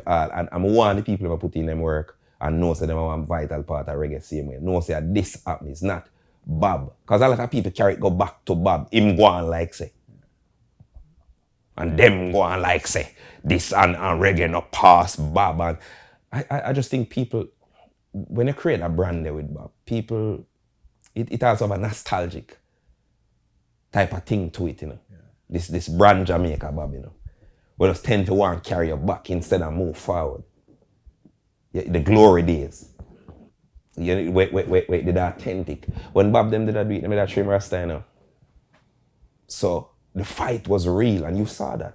And I'm one of the people who put in them work and know say them are one vital part of reggae same way. Know say this happen is not Bob. Because a lot of people carry it go back to Bob. Him go on like say. And them go on like say this and reggae no pass Bob. And I just think people, when you create a brand there with Bob, people, it has a nostalgic type of thing to it, you know. Yeah. This brand Jamaica Bob, you know. We just tend to want to carry you back instead of move forward. The glory days. Wait, they're authentic. When Bob them did that do it, they made that trim Rasta, you know. So the fight was real, and you saw that.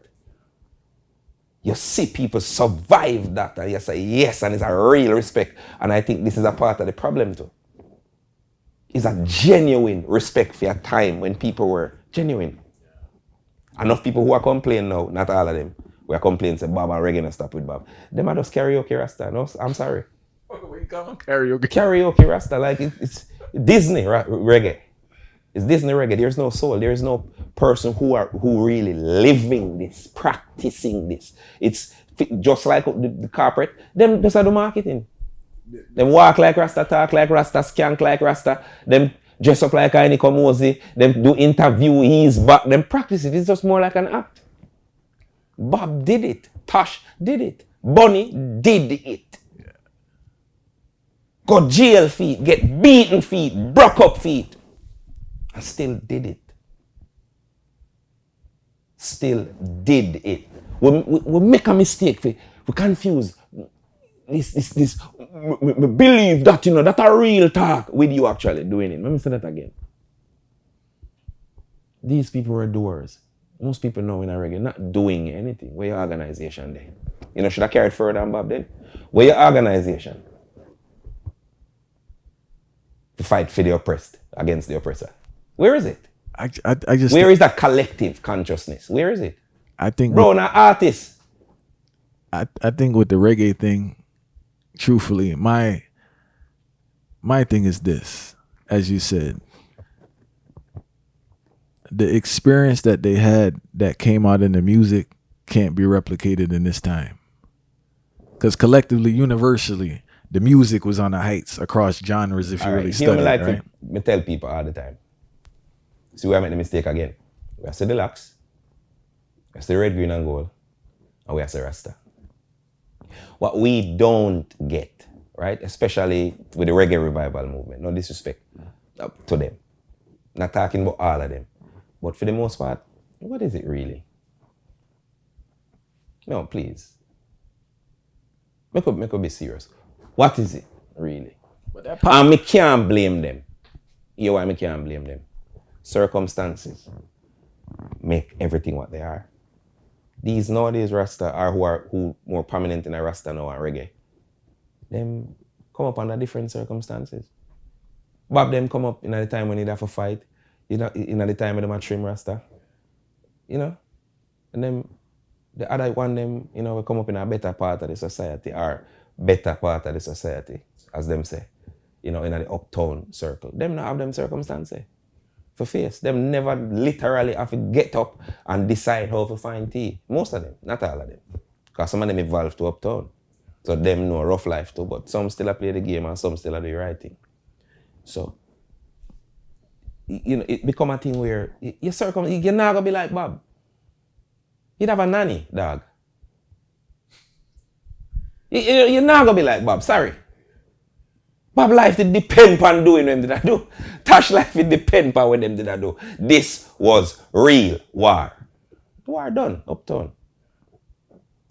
You see people survive that, and you say yes, and it's a real respect. And I think this is a part of the problem too. It's a genuine respect for your time when people were genuine. Enough people who are complaining now, not all of them, we are complaining, say Bob and Reggae not stop with Bob. Them are just karaoke Rasta. No, I'm sorry. What you call them? Karaoke? Karaoke Rasta, like it's Disney reggae. It's Disney reggae. There's no soul. There's no person who really living this, practicing this. It's just like the corporate. Them just are the marketing. Them walk like Rasta, talk like Rasta, skank like Rasta. Them dress up like Aini Komozi. Them do interviews back. Them practice it. It's just more like an act. Bob did it. Tosh did it. Bunny did it. Yeah. Got jail feet, get beaten feet, broke up feet. And still did it. Still did it. We make a mistake. We confuse this. We believe that, you know, that a real talk with you actually doing it. Let me say that again. These people were doers. Most people know in a reggae not doing anything. Where your organization then? You know, should I carry it further than Bob then? Where your organization? To fight for the oppressed against the oppressor. Where is it? I just. Where is that collective consciousness? Where is it? I think. Bro, now artists. I think with the reggae thing, truthfully, my thing is this. as you said, the experience that they had that came out in the music can't be replicated in this time. Because collectively, universally, the music was on the heights across genres if you really study it, right? Me tell people all the time. See where I make the mistake again. We have to the Loxx, we have to red, green, and gold, and we have to Rasta. What we don't get, right, especially with the reggae revival movement, no disrespect to them, not talking about all of them, but for the most part, what is it really? No, please. Make up be serious. What is it really? And me can't blame them. You know why me can't blame them? Circumstances make everything what they are. These nowadays Rasta are who more prominent in a Rasta now and reggae. Them come up under different circumstances. Bob them come up in the time when they have to fight, in the time when they trim Rasta. You know? And then the other one them, you know, will come up in a better part of the society or better part of the society, as them say, you know, in the uptown circle. Them not have them circumstances for face. Them never literally have to get up and decide how to find tea. Most of them, not all of them. Because some of them evolved to uptown. So them know rough life too, but some still play the game and some still do the right thing. So, you know, it become a thing where you're not going to be like Bob. You'd have a nanny, dog. You're not going to be like Bob, sorry. Bob life did depend on doing what them did I do. Tash life did depend on what them did I do. This was real war. War done, uptown.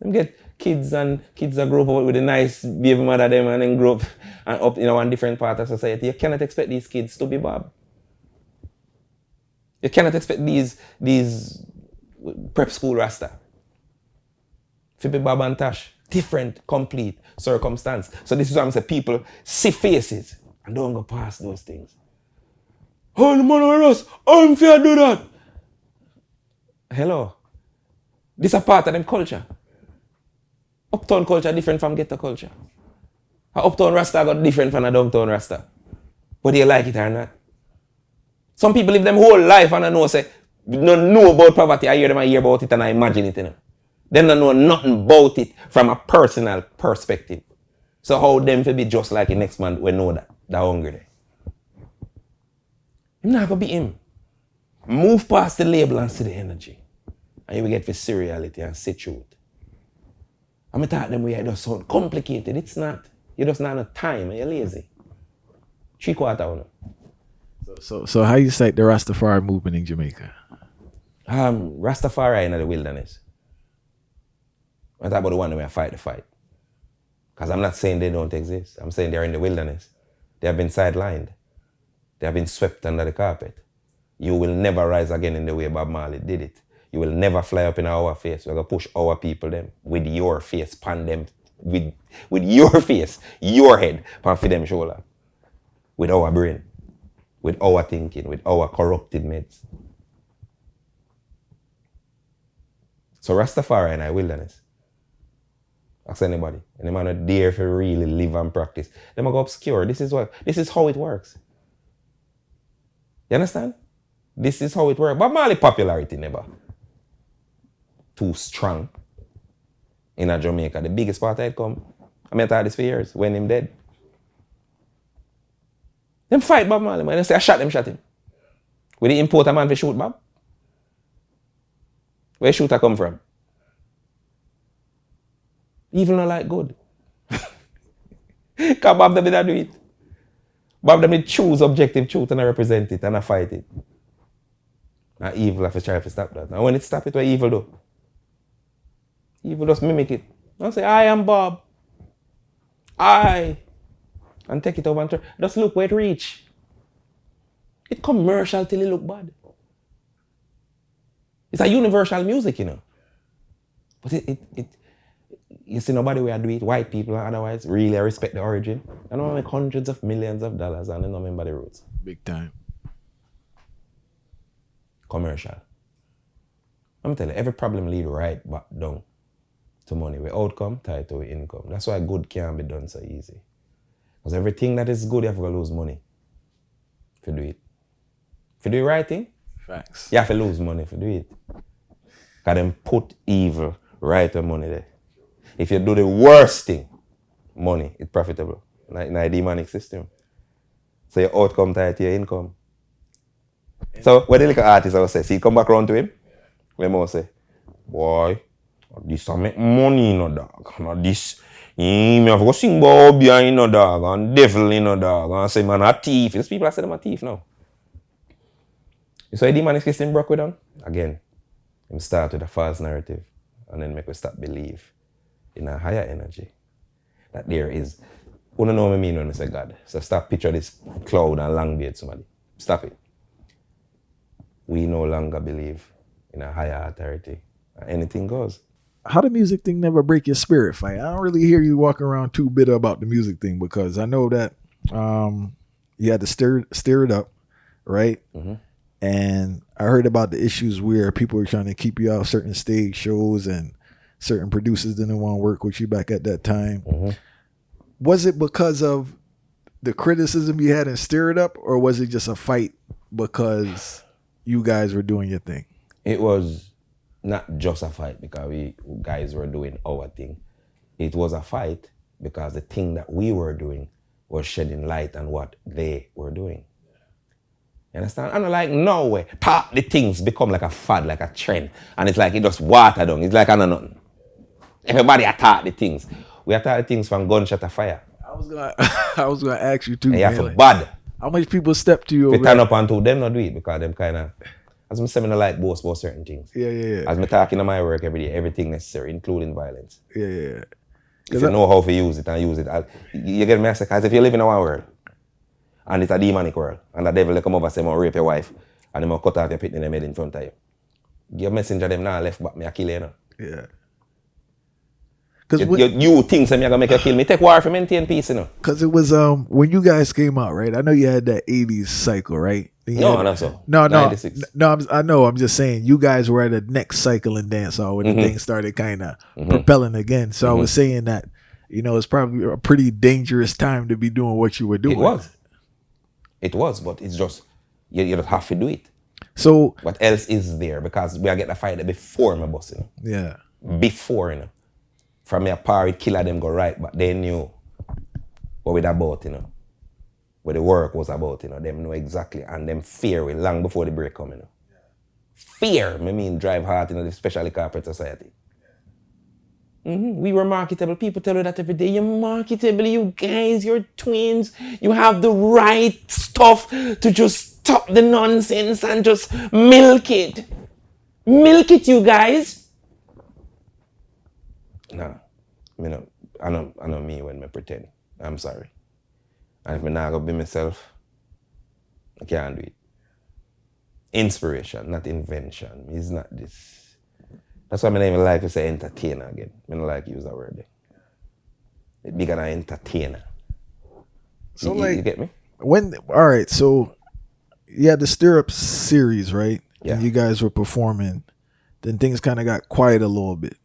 Them get kids that grow up with a nice baby mother them and then grow up and up in one different part of society. You cannot expect these kids to be Bob. You cannot expect these prep school Rasta to be Bob and Tash. Different, complete circumstance. So this is why I'm saying people see faces and don't go past those things. Oh, the man of us, I'm fair do that. Hello. This is a part of them culture. Uptown culture different from ghetto culture. A uptown Rasta got different from a downtown Rasta. Whether you like it or not. Some people live them whole life and I know about poverty. I hear about it and I imagine it. You know. Them don't know nothing about it from a personal perspective. So how them to be just like the next man we know that hungry there. You're not gonna beat him. Move past the label and see the energy. And you will get for see reality and see truth. I'm thought them way it does sound complicated. It's not. You just not enough time and you're lazy. 3/4 hour. So how you cite the Rastafari movement in Jamaica? Rastafari in the wilderness. I'm talking about the one that we fight the fight. Because I'm not saying they don't exist. I'm saying they're in the wilderness. They have been sidelined. They have been swept under the carpet. You will never rise again in the way Bob Marley did it. You will never fly up in our face. We're going to push our people them with your face pan them, with your face, your head pan for them shoulder. With our brain, with our thinking, with our corrupted meds. So Rastafari in the wilderness. Ask anybody. And them are not there for really live and practice. Them are go obscure. This is how it works. You understand? This is how it works. Bob Marley popularity never too strong in a Jamaica. The biggest part I come. I mean, I thought this for years when him dead. Them fight Bob Marley, man. They say I shot him. Will they import a man to shoot Bob? Where shooter come from? Evil not like good. Because Bob them did do it. Bob them did choose objective truth and I represent it and I fight it. And evil have to try to stop that. And when it stop it, what evil do? Evil just mimic it. Don't say, I am Bob. And take it over and turn. Just look where it reach. It commercial till it look bad. It's a universal music, you know. But you see nobody will do it, white people and otherwise, really respect the origin. And I make hundreds of millions of dollars and they don't remember the roots. Big time. Commercial. I'm telling you, every problem lead right back down to money. With outcome tied to income. That's why good can't be done so easy. Because everything that is good, you have to lose money. to do it. If you do the right thing, Facts. you have to lose money if you do it. Because them put evil right with money there. If you do the worst thing, money is profitable. Like in a demonic system. So your outcome tied to your income. So when the little artist I was say, see come back around to him, let me say, boy, this I make money, dog. Not this. Me have to go sing Bobby, dog, and devil, dog. And say, man, a thief. These people I say them a thief now. So the demonic system broke with them. Again, him start with a false narrative and then make us start believe in a higher energy. That there is, you don't know what I mean when I say God. So stop picture this cloud and long beard somebody. Stop it. We no longer believe in a higher authority. Anything goes. How the music thing never break your spirit fight? I don't really hear you walking around too bitter about the music thing because I know that you had to stir it up, right? Mm-hmm. And I heard about the issues where people were trying to keep you out certain stage shows and certain producers didn't want to work with you back at that time. Mm-hmm. Was it because of the criticism you had in Stir It Up, or was it just a fight because you guys were doing your thing? It was not just a fight because we guys were doing our thing. It was a fight because the thing that we were doing was shedding light on what they were doing. You understand? And like no way, the things become like a fad, like a trend. And it's like it just water down. It's like I know nothing. Everybody attack the things. We attack the things from gunshot to fire. I was gonna ask you too. And you have man, to like, bad. how much people step to you? If Over they turn there? up onto them not do it because them kind of, as I'm saying, I like boast about certain things. Yeah. As I'm talking in my work every day, everything necessary, including violence. Yeah. If you know how to use it and use it, you get me? Because if you live in our world, and it's a demonic world, and the devil they come over and say, I'm going to rape your wife, and I'm going to cut off your pit in the head in front of you. Your messenger them now left back, me I kill you now. Yeah. You think so me I going to make you kill me? Take war for maintain peace, you know. Because it was when you guys came out, right? I know you had that 80s cycle, right? Not so. No. 96. No, I know. I'm just saying you guys were at a next cycle in dancehall when the thing started kind of propelling again. So I was saying that, it's probably a pretty dangerous time to be doing what you were doing. It was, but it's just, you don't have to do it. So what else is there? Because we are getting a fight before my boss, Yeah. Before, From your party, killer them go right, but they knew what we're about, what the work was about, them know exactly, and them fear we long before the break come, Fear, drive hard in the specially corporate society. We were marketable. People tell you that every day. You're marketable, you guys, you're twins. You have the right stuff to just stop the nonsense and just milk it. Milk it, you guys. No, I know me when I pretend. I'm sorry. And if I'm not going to be myself, I can't do it. Inspiration, not invention. It's not this. That's why I don't even like to say entertainer again. I don't like to use that word there. It's bigger than entertainer. So you get me? All right, so you had the Stirrup series, right? Yeah. And you guys were performing. Then things kind of got quiet a little bit.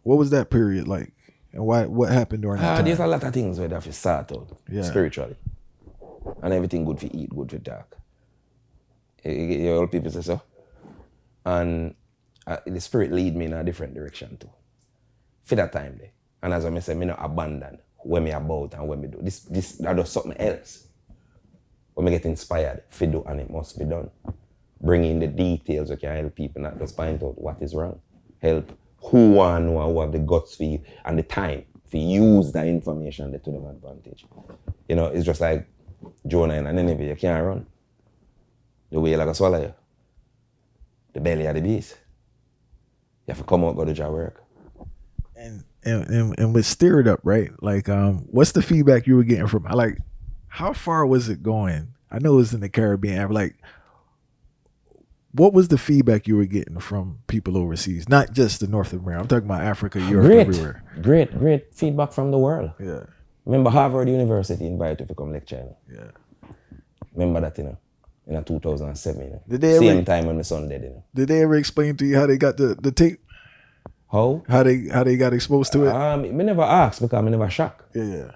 What was that period like? And what happened during that time? There's a lot of things where they have to sort out spiritually. And everything good for eat, good for talk. You old people say so. And the spirit lead me in a different direction too. For that time there. And as I say, me not abandon where me about and where me do. This that does something else. When me get inspired, for do and it must be done. Bring in the details that can help people, not just find out what is wrong. Help who want know who have the guts for you and the time for use that information to them advantage. It's just like Jonah and Nineveh, you can't run. The whale like a swallow you. The belly of the beast. You have to come out, go to your work. And with Stir It Up, right? Like, what's the feedback you were getting from? Like, how far was it going? I know it was in the Caribbean. Like, what was the feedback you were getting from people overseas? Not just the North America. I'm talking about Africa, Europe, everywhere. Great feedback from the world. Yeah. Remember Harvard University invited you to come lecture. Yeah. Remember that, in 2007. Did they Same time when my son did. Did they ever explain to you how they got the tape? How? How they got exposed to it? Me never asked because I never shocked. Yeah.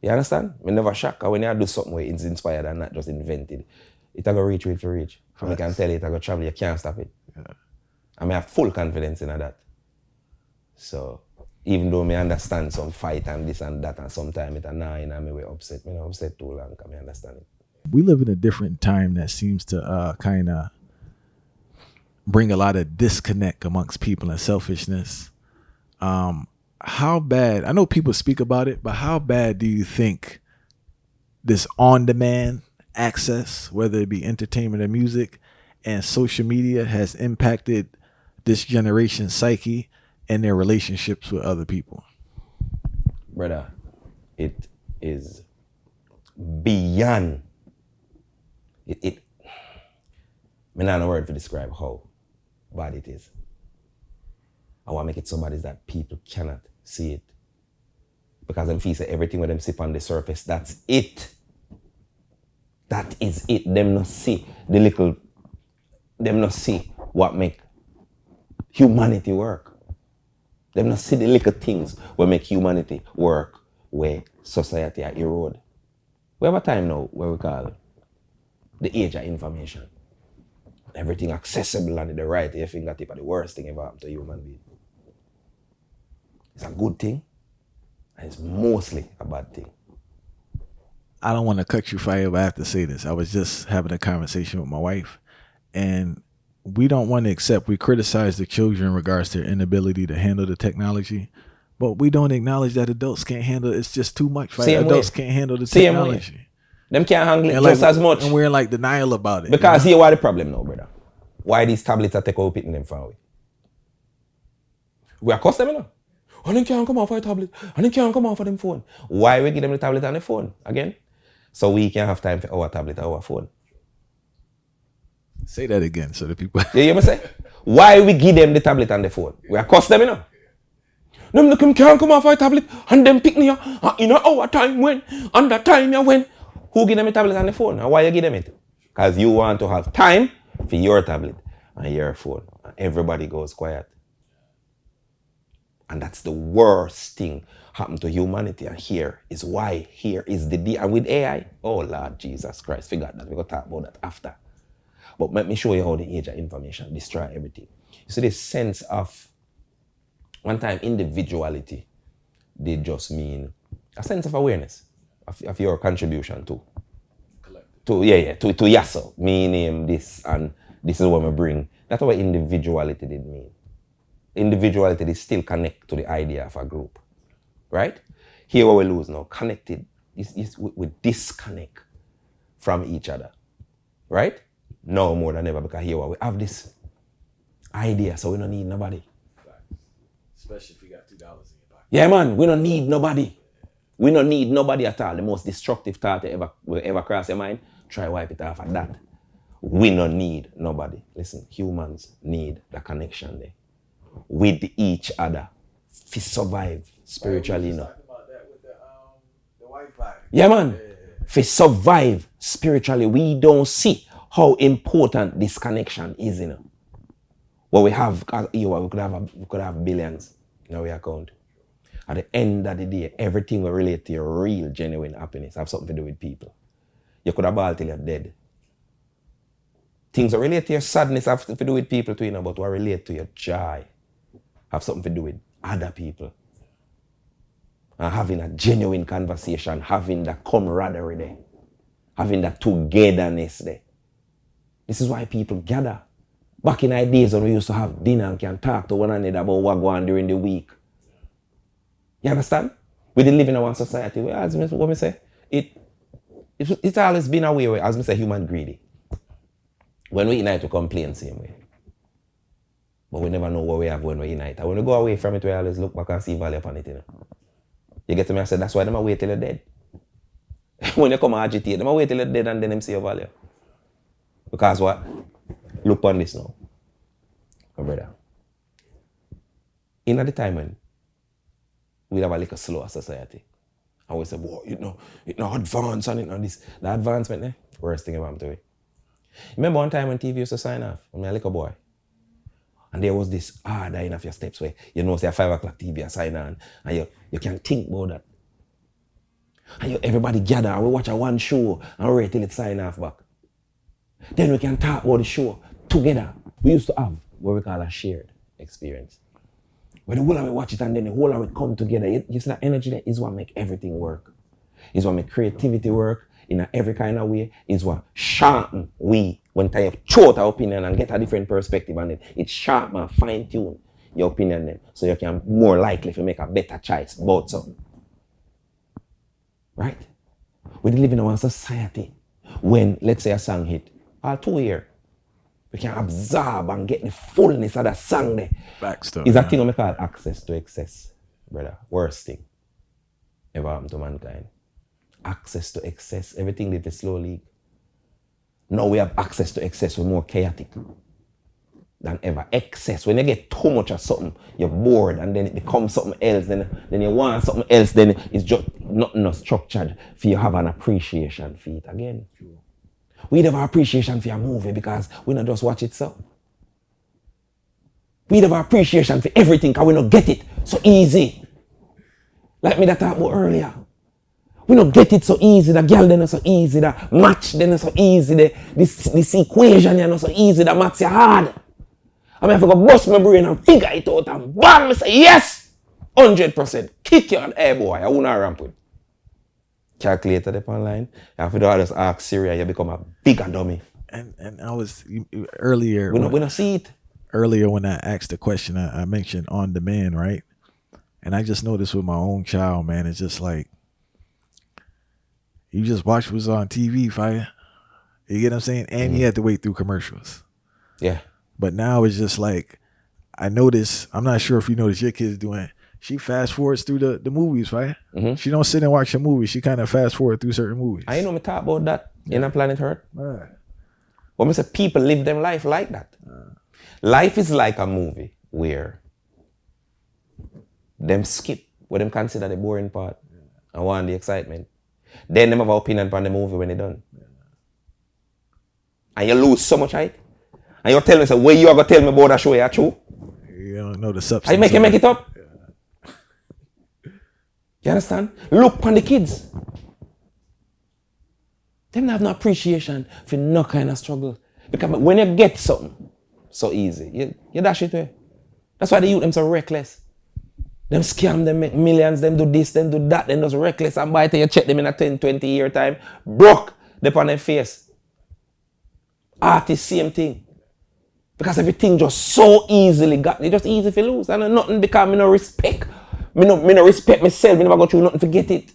You understand? Me never shock. When you do something where it's inspired and not just invented, it's going to reach where it will reach. I can tell you it's going to travel. You can't stop it. Yeah. I have full confidence in that. So, even though I understand some fight and this and that, and sometimes it's annoying and me upset. Me not upset too long because I understand it. We live in a different time that seems to kind of bring a lot of disconnect amongst people and selfishness. How bad, I know people speak about it, but how bad do you think this on-demand access, whether it be entertainment or music, and social media has impacted this generation's psyche and their relationships with other people? Brother, it is beyond. I don't know a word to describe how bad it is. I want to make it so bad is that people cannot see it. Because them feel say everything with them sip on the surface, that's it. That is it. Them not see what make humanity work. Them not see the little things what make humanity work where society are erode. We have a time now where we call the age of information. Everything accessible and the right at your fingertip are the worst thing ever happened to a human being. It's a good thing, and it's mostly a bad thing. I don't want to cut you fire, but I have to say this. I was just having a conversation with my wife, and we don't want to accept, we criticize the children in regards to their inability to handle the technology, but we don't acknowledge that adults can't handle it. It's just too much. Right? Adults can't handle the technology. Them can't handle it just as much. And we're in like denial about it. Because here why the problem now, brother. Why these tablets are taking out pitting them far away? We are custom now. And they can't come off a tablet. And they can't come off of them phone. Why we give them the tablet and the phone again? So we can have time for our tablet or our phone. Say that again so the people. You hear me say? Why we give them the tablet and the phone? We are custom now. Them can't come off a tablet and them pick me up in our time when, and the time you when. Who give them a tablet and the phone? And why you give them it? Because you want to have time for your tablet and your phone. And everybody goes quiet. And that's the worst thing happened to humanity. And here is why. Here is the deal. And with AI, oh Lord Jesus Christ, forgot that. We're going to talk about that after. But let me show you how the age of information destroy everything. You see, this sense of, one time, individuality did just mean a sense of awareness of your contribution to Yasso, meaning this, and this is what we bring. That's what individuality did mean. Individuality is still connect to the idea of a group, right? Here what we lose now, connected, we disconnect from each other, right? No more than ever, because here we have this idea, so we don't need nobody. Especially if you got $2 in your pocket. Yeah, man, we don't need nobody. We don't need nobody at all. The most destructive thought that will ever cross your mind, try wipe it off at that. We don't need nobody. Listen, humans need the connection there with each other to survive spiritually. We talking about that with the Wi-Fi. Yeah, man. To survive spiritually, we don't see how important this connection is, you know. What we have, we could have billions in our account. At the end of the day, everything will relate to your real, genuine happiness. Have something to do with people. You could have ball till you're dead. Things that relate to your sadness have something to do with people too, you know, but what relate to your joy have something to do with other people. And having a genuine conversation, having that camaraderie there, having that togetherness there. This is why people gather. Back in the days when we used to have dinner and can talk to one another about what go on during the week. You understand? We didn't live in our society where, as what me say, it's always been a way where, as me say, human greedy. When we unite, we complain same way. But we never know what we have when we unite. And when we go away from it, we always look back and see value upon it. You know? You get to me? I said, that's why them wait till you're dead. When you come and agitate, them wait till you're dead and then them see your value. Because what? Look on this now. My brother. In at the time when we have a little slower society. And we say, boy, it no advance and it no this. The advancement there, worst thing about it. Remember one time when TV used to sign off, when I was a little boy. And there was this dying of your steps where you know say at 5 o'clock TV sign on and you can think about that. And everybody gather and we watch a one show and wait till it sign off back. Then we can talk about the show together. We used to have what we call a shared experience. When the whole of we watch it and then the whole of it come together, you see that energy there is what make everything work. Is what make creativity work in every kind of way. Is what sharpen we when you throw out our opinion and get a different perspective and then it sharpen and fine tune your opinion then so you can more likely to make a better choice about something. Right? We live in a society when, let's say, a song hit, all 2 years, we can absorb and get the fullness of that song there. It's a thing we call access to excess, brother. Worst thing ever happened to mankind. Access to excess, everything live a slow league. Now we have access to excess, we're more chaotic than ever. Excess, when you get too much of something, you're bored and then it becomes something else, then you want something else, then it's just not enough structured for you to have an appreciation for it again. True. We have an appreciation for a movie because we don't just watch it so. We have an appreciation for everything because we don't get it so easy. Like me that talked about earlier. We don't get it so easy, the girl then not so easy, the match then not so easy, this equation then not so easy, the maths is hard. I mean, I have to go bust my brain and figure it out and bam, I say yes! 100%. Kick you on air, boy. I won't ramp with. Calculator up online. You have to just ask Syria, you become a bigger dummy. And I was earlier. We don't see it. Earlier when I asked the question, I mentioned on demand, right? And I just noticed with my own child, man, it's just like, you just watch what's on TV, fire. You get what I'm saying? And you have to wait through commercials. Yeah. But now it's just like, I notice, I'm not sure if you notice your kids doing, she fast forwards through the movies, right? Mm-hmm. She don't sit and watch a movie. She kind of fast forward through certain movies. I know me talk about that in a Planet Earth. Right. Well, I say people live them life like that. Life is like a movie where them skip what them consider the boring part and want the excitement. Then them have an opinion on the movie when they're done. And you lose so much height. And you tell me, so where you are going to tell me about that show you true? You don't know the substance. You make it up. Yeah. You understand? Look on the kids. Them have no appreciation for no kind of struggle. Because when you get something so easy, you dash it away. That's why the youth them so reckless. Them scam, them make millions, them do this, them do that, them just reckless and buy till you check them in a 10, 20 year time. Broke, they on their face. Artists, same thing. Because everything just so easily got, it's just easy to lose. And nothing because me no respect. Me no respect myself, me never go through nothing, forget it.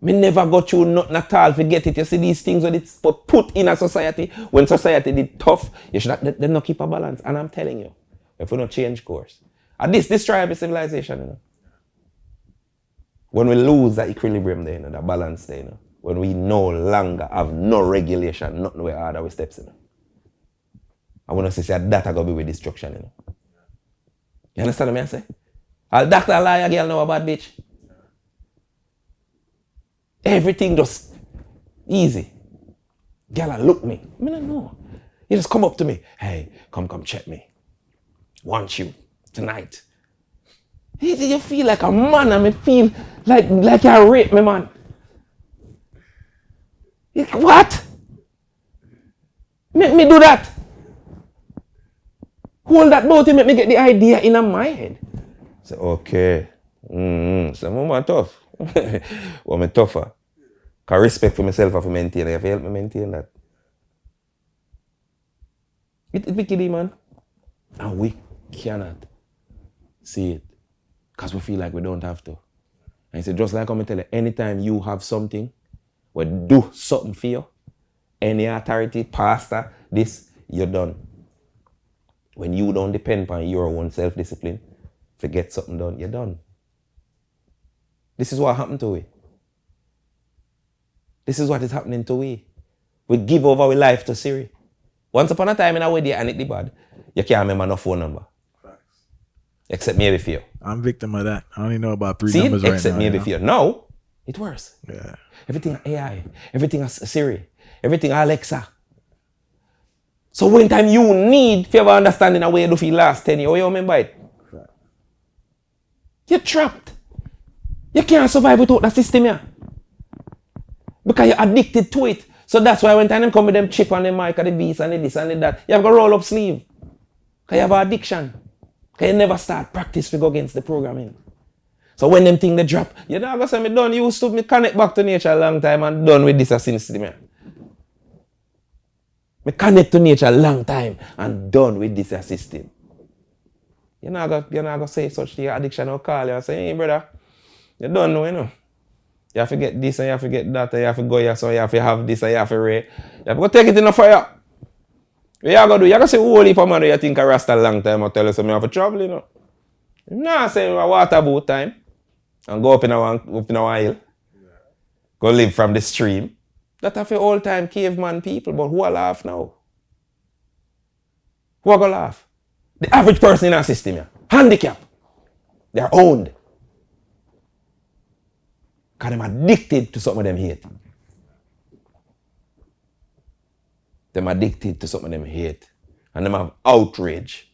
Me never go through nothing at all, forget it. You see these things when it's put in a society, when society did tough, you should them not keep a balance. And I'm telling you, if we don't change course. And this tribe is civilization, you know. When we lose that equilibrium there, you know, that balance there, you know, when we no longer have no regulation, nothing where other we steps in. I want to say that are going to be with destruction, you know. You understand what I say? I'll doctor liar girl know about bitch. Everything just easy. Girl, look me. I don't know. You just come up to me. Hey, come check me. Want you tonight. You feel like a man and me feel like you rape me, man. What? Make me do that. Hold that boat and make me get the idea in my head. Say, okay. So I'm tough. Well, I'm tougher. Because respect for myself and for maintain. If you help me maintain that. It's wicked, man. And we cannot see it. Because we feel like we don't have to. And he said, just like I'm tell you, anytime you have something, we do something for you, any authority, pastor, this, you're done. When you don't depend on your own self-discipline to get something done, you're done. This is what happened to we. This is what is happening to we. We give over our life to Siri. Once upon a time in a wedding and it the bad, you can't remember no phone number. Facts. Except maybe for you. I'm victim of that. I only know about 3 numbers right now. Except maybe for you. No, it works. Yeah. Everything AI, everything Siri, everything Alexa. So when time you need, if you ever understand in a way you do for the last 10 years, you remember it. Right. You're trapped. You can't survive without that system here. Because you're addicted to it. So that's why when time them come with them chip on the mic and the beats and the this and the that, you have to roll up sleeve. Because you have an addiction. Because you never start practice to go against the programming. So when them things they drop, you're not going to say, me done used to, me connect back to nature a long time and done with this system here. Me connect to nature a long time and done with this system. You're not going to say such thing, addiction or call you and say, hey brother, you don't know, you know. You have to get this and you have to get that and you have to go here, so you have to have this and you have to You have to go take it in the fire. What you going to do? You have to say, whole heap of man you think I rasta a long time or tell us me have to travel, you know. I'm not saying a water boat time and go up in a hill. Go live from the stream. That have the old time caveman people, but who are laugh now? Who are going to laugh? The average person in our system here. Handicap. They're owned. Because they're addicted to something them hate. They're addicted to something them hate. And them have outrage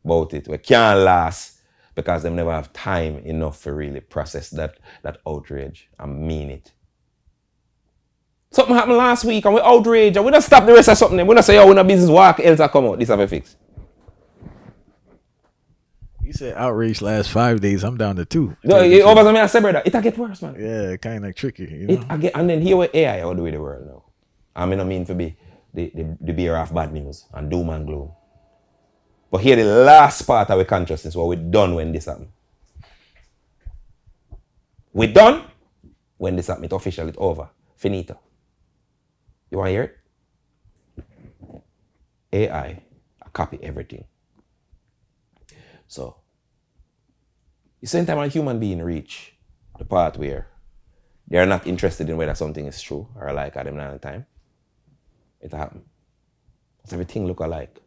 about it. We can't last because they never have time enough to really process that outrage and mean it. Something happened last week and we outrage and we don't stop the rest of something. We don't say, oh, we're not business work, else I come out. This have a fix. You said outrage last 5 days. I'm down to 2. No, over to me, I said, brother, it'll get worse, man. Yeah, kind of tricky, you know? And then here with AI, how do we the world now? I mean, I mean to be the bearer of bad news and doom and gloom. But here the last part of our consciousness, what we done when this happened. We done when this happened. It's official, it's over. Finito. You want to hear it? AI, I copy everything. So, the same time a human being reach the part where they are not interested in whether something is true or like at them at the time, it happen. Because everything look alike.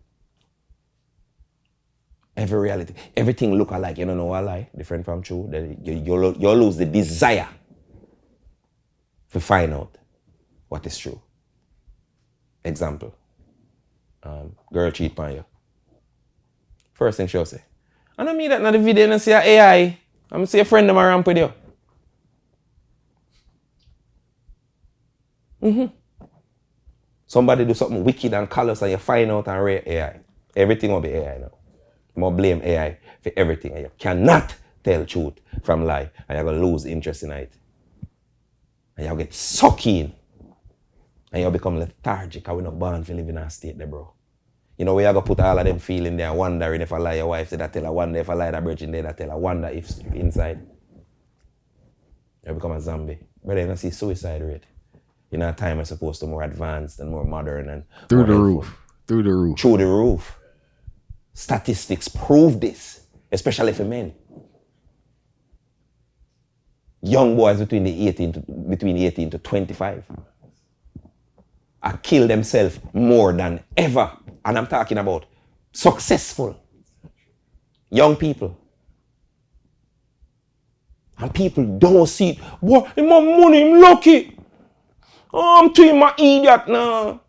Every reality, everything look alike. You don't know what lie, different from true. Then you lose the desire to find out what is true. Example, girl cheat on you. First thing she'll say, I don't mean that in the video and see a AI. I'm see a friend of mine ramp with you. Somebody do something wicked and callous and you find out and rate AI. Everything will be AI now. You must blame AI for everything. And you cannot tell truth from lie. And you're going to lose interest in it. And you'll get sucked in. And you'll become lethargic. Because we're not born to live in a state there, bro. You know, we are going to put all of them feeling there, wondering if I lie, your wife said that tell her, wonder if I lie, that virgin there, that tell her, wonder if inside. You become a zombie. Brother, you don't see suicide rate. You know, time is supposed to be more advanced and more modern and through the helpful. roof. Through the roof. Through the roof. Statistics prove this, especially for men. Young boys between 18 to 25 are kill themselves more than ever. And I'm talking about successful young people. And people don't see it. Boy, him have money, him lucky. Oh, I'm telling my idiot now.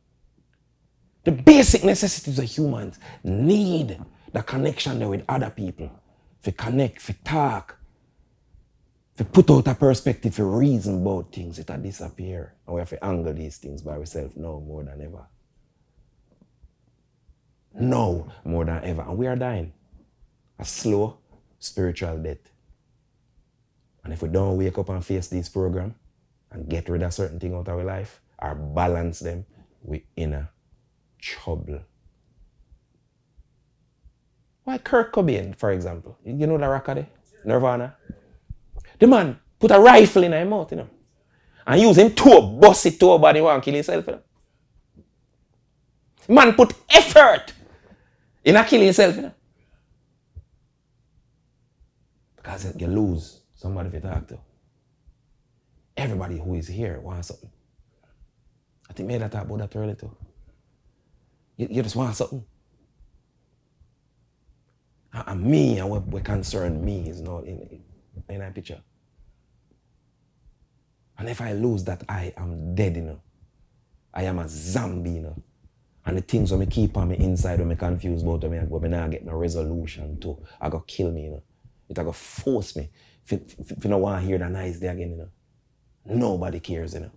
The basic necessities of humans need the connection there with other people. To connect, to talk, to put out a perspective, to reason about things, it'll disappear. And we have to angle these things by ourselves now more than ever. Now more than ever. And we are dying a slow spiritual death. And if we don't wake up and face this program and get rid of certain things out of our life or balance them, we're in a trouble. Why Kurt Cobain, for example? You know the rocker there? Nirvana? The man put a rifle in his mouth, you know, and use him to bust it to a body and kill himself, you know. Man put effort in a killing himself, you know. Because you lose somebody to talk to. Everybody who is here wants something. I think maybe I talk about that earlier too. You just want something. And me and what concern me is not in that picture. And if I lose that, I am dead, you know. I am a zombie, you know. And the things when me keep on me inside, when me confused about when I not get no resolution to, I go kill me, you know. It going to force me. If you don't want to hear that nice day again, you know. Nobody cares, you know.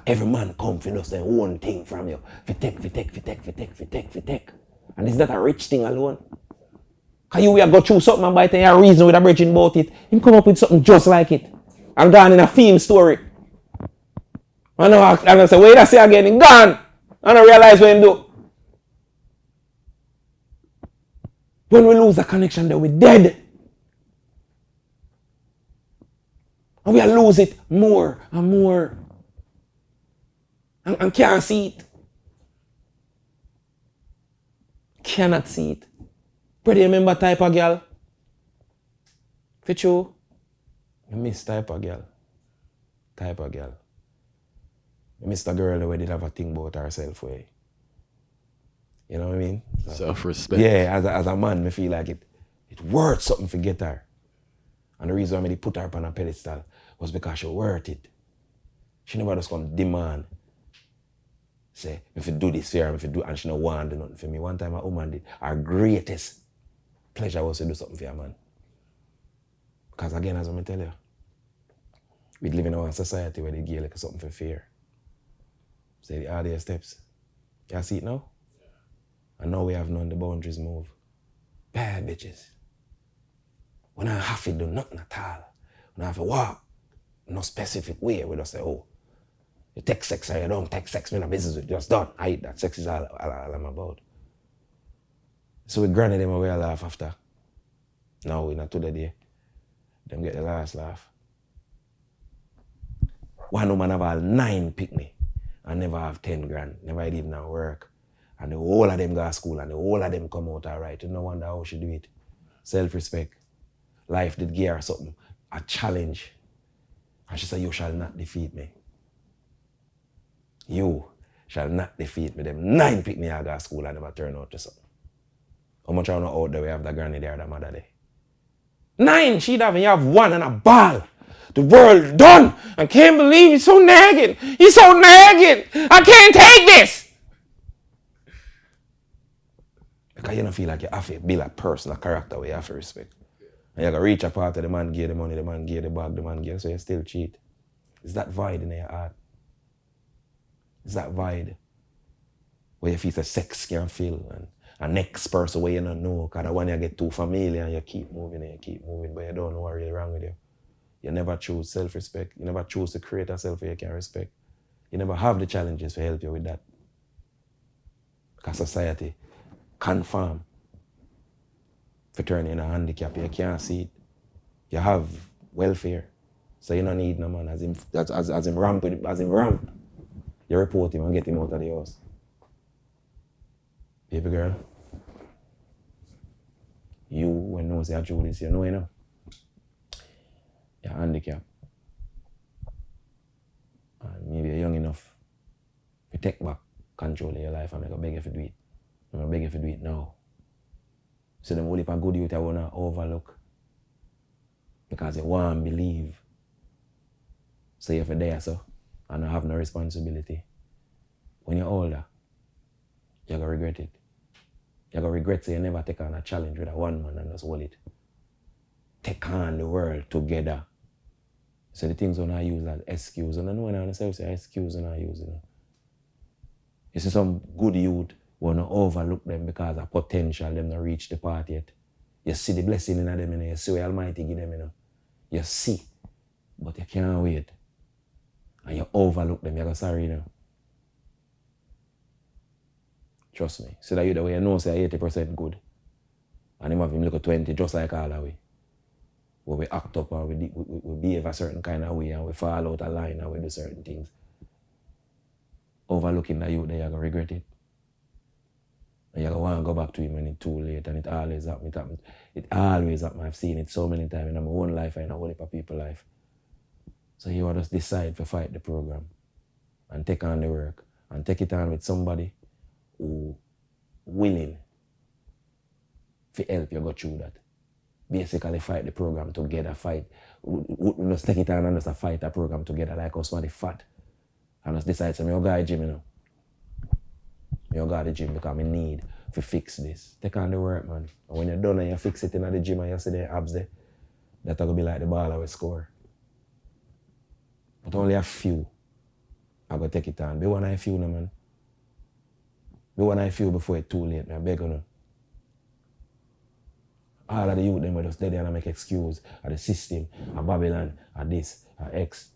Every man come for just their own thing from you. For take. And is that a rich thing alone? Because you will go through something and by the time you have reason with a bridging about it, him come up with something just like it. And gone in a theme story. And I say, wait, I say again, he gone. And I realize what him do. When we lose the connection, then we're dead. And we lose it more and more. And can't see it. Cannot see it. Pretty remember type of girl? For true. I miss type of girl. Type of girl. I miss the girl who did have a thing about herself way. You know what I mean? So, self-respect. Yeah, as a man, I feel like it worth something to get her. And the reason why I put her up on a pedestal was because she worth it. She never just come demand. Say, if you do this for her, if you do, and she don't want to do nothing for me. One time a woman did, her greatest pleasure was to do something for a man. Because again, as I tell you, we live in a society where they give like something for fear. Say the RDA steps. You see it now? And now we have none, the boundaries move. Bad bitches. We don't have to do nothing at all. We don't have to walk no specific way. We just say, oh, you take sex or you don't take sex, me no business with you. Just done. I eat that. Sex is all I'm about. So we granted them away a laugh after. Now we not to the day. Them get the last laugh. One woman have all 9 picnic and never have 10 grand. Never even work. And the whole of them go to school and the whole of them come out all right. You no wonder how she do it. Self-respect. Life did give her something. A challenge. And she said, you shall not defeat me. You shall not defeat me. Them 9 picnic I go to school and never turn out to something. How much I know out there we have the granny there, the mother there? 9, she'd have, and you have 1 and a ball. The world done. I can't believe he's so nagging. He's so nagging. I can't take this. Because you don't feel like you have to build a personal character where you have to respect. And you got to reach a part of the man give the money, the man give the bag, the man give, so you still cheat. It's that void in your heart. It's that void where you feel the sex can fill and a next person where you don't know, because when you get too familiar and you keep moving and you keep moving, but you don't know what's really wrong with you. You never choose self-respect. You never choose to create a self where you can respect. You never have the challenges to help you with that. Because society confirm for turning in a handicap. You can't see it. You have welfare. So you don't need no man. As him ramp, you report him and get him out of the house. Baby girl, you when knows you do this, you know. You're handicapped. And maybe you're young enough to take back control of your life and make a beg you to do it. I'm gonna beg you to do it now. So them only good youth I wanna overlook. Because they want to believe. So you're there, so and I have no responsibility. When you're older, you're gonna regret it. You're gonna regret so you never take on a challenge with a one man and just hold it. Take on the world together. So the things when I use as excuse, and I know when I say excuse and I use it. You see some good youth wanna overlook them because of potential them not reach the part yet. You see the blessing in them, you know? You see what Almighty give them, you know? You see, but you can't wait. And you overlook them, you go sorry, you know. Trust me. See that you the way you know say 80% good. And him have him look at 20 just like all the way. Where we act up and we behave a certain kind of way and we fall out of line and we do certain things. Overlooking that youth there, you're going to regret it. And you're going to want to go back to him when it's too late, and it always happens. It always happens. I've seen it so many times in my own life and in a whole heap of people's life. So you just decide to fight the program and take on the work and take it on with somebody who willing to help you go through that. Basically fight the program together, fight. We just take it on and just fight the program together like us for the fat. And just decide to me, go to the gym, you know. Me go to the gym because I need to fix this. Take on the work, man. And when you're done and you fix it in the gym and you see the abs there, that'll be like the ball I will score. But only a few I go take it on. Be one of a few, no, man. Be one of a few before it's too late, man. I beg you. All of the youth, them were just dead and make excuse of the system, of Babylon, of this, of X.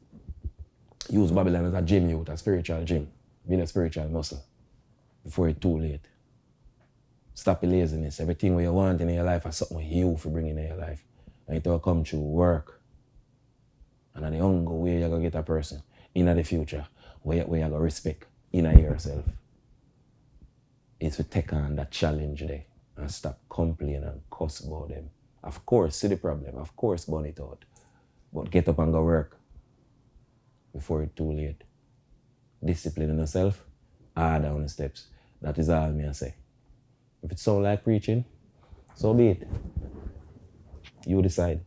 Use Babylon as a gym youth, a spiritual gym. Being a spiritual muscle. Before it's too late. Stop the laziness. Everything what you want in your life is something you for bringing in your life. And it will come through work. And on the hunger way you're going to get a person in the future where you're going to respect in yourself. It's to take on that challenge there and stop complaining and cuss about them. Of course, see the problem. Of course, burn it out. But get up and go work before it's too late. Discipline yourself, hard down the steps. That is all me I say. If it sounds like preaching, so be it. You decide.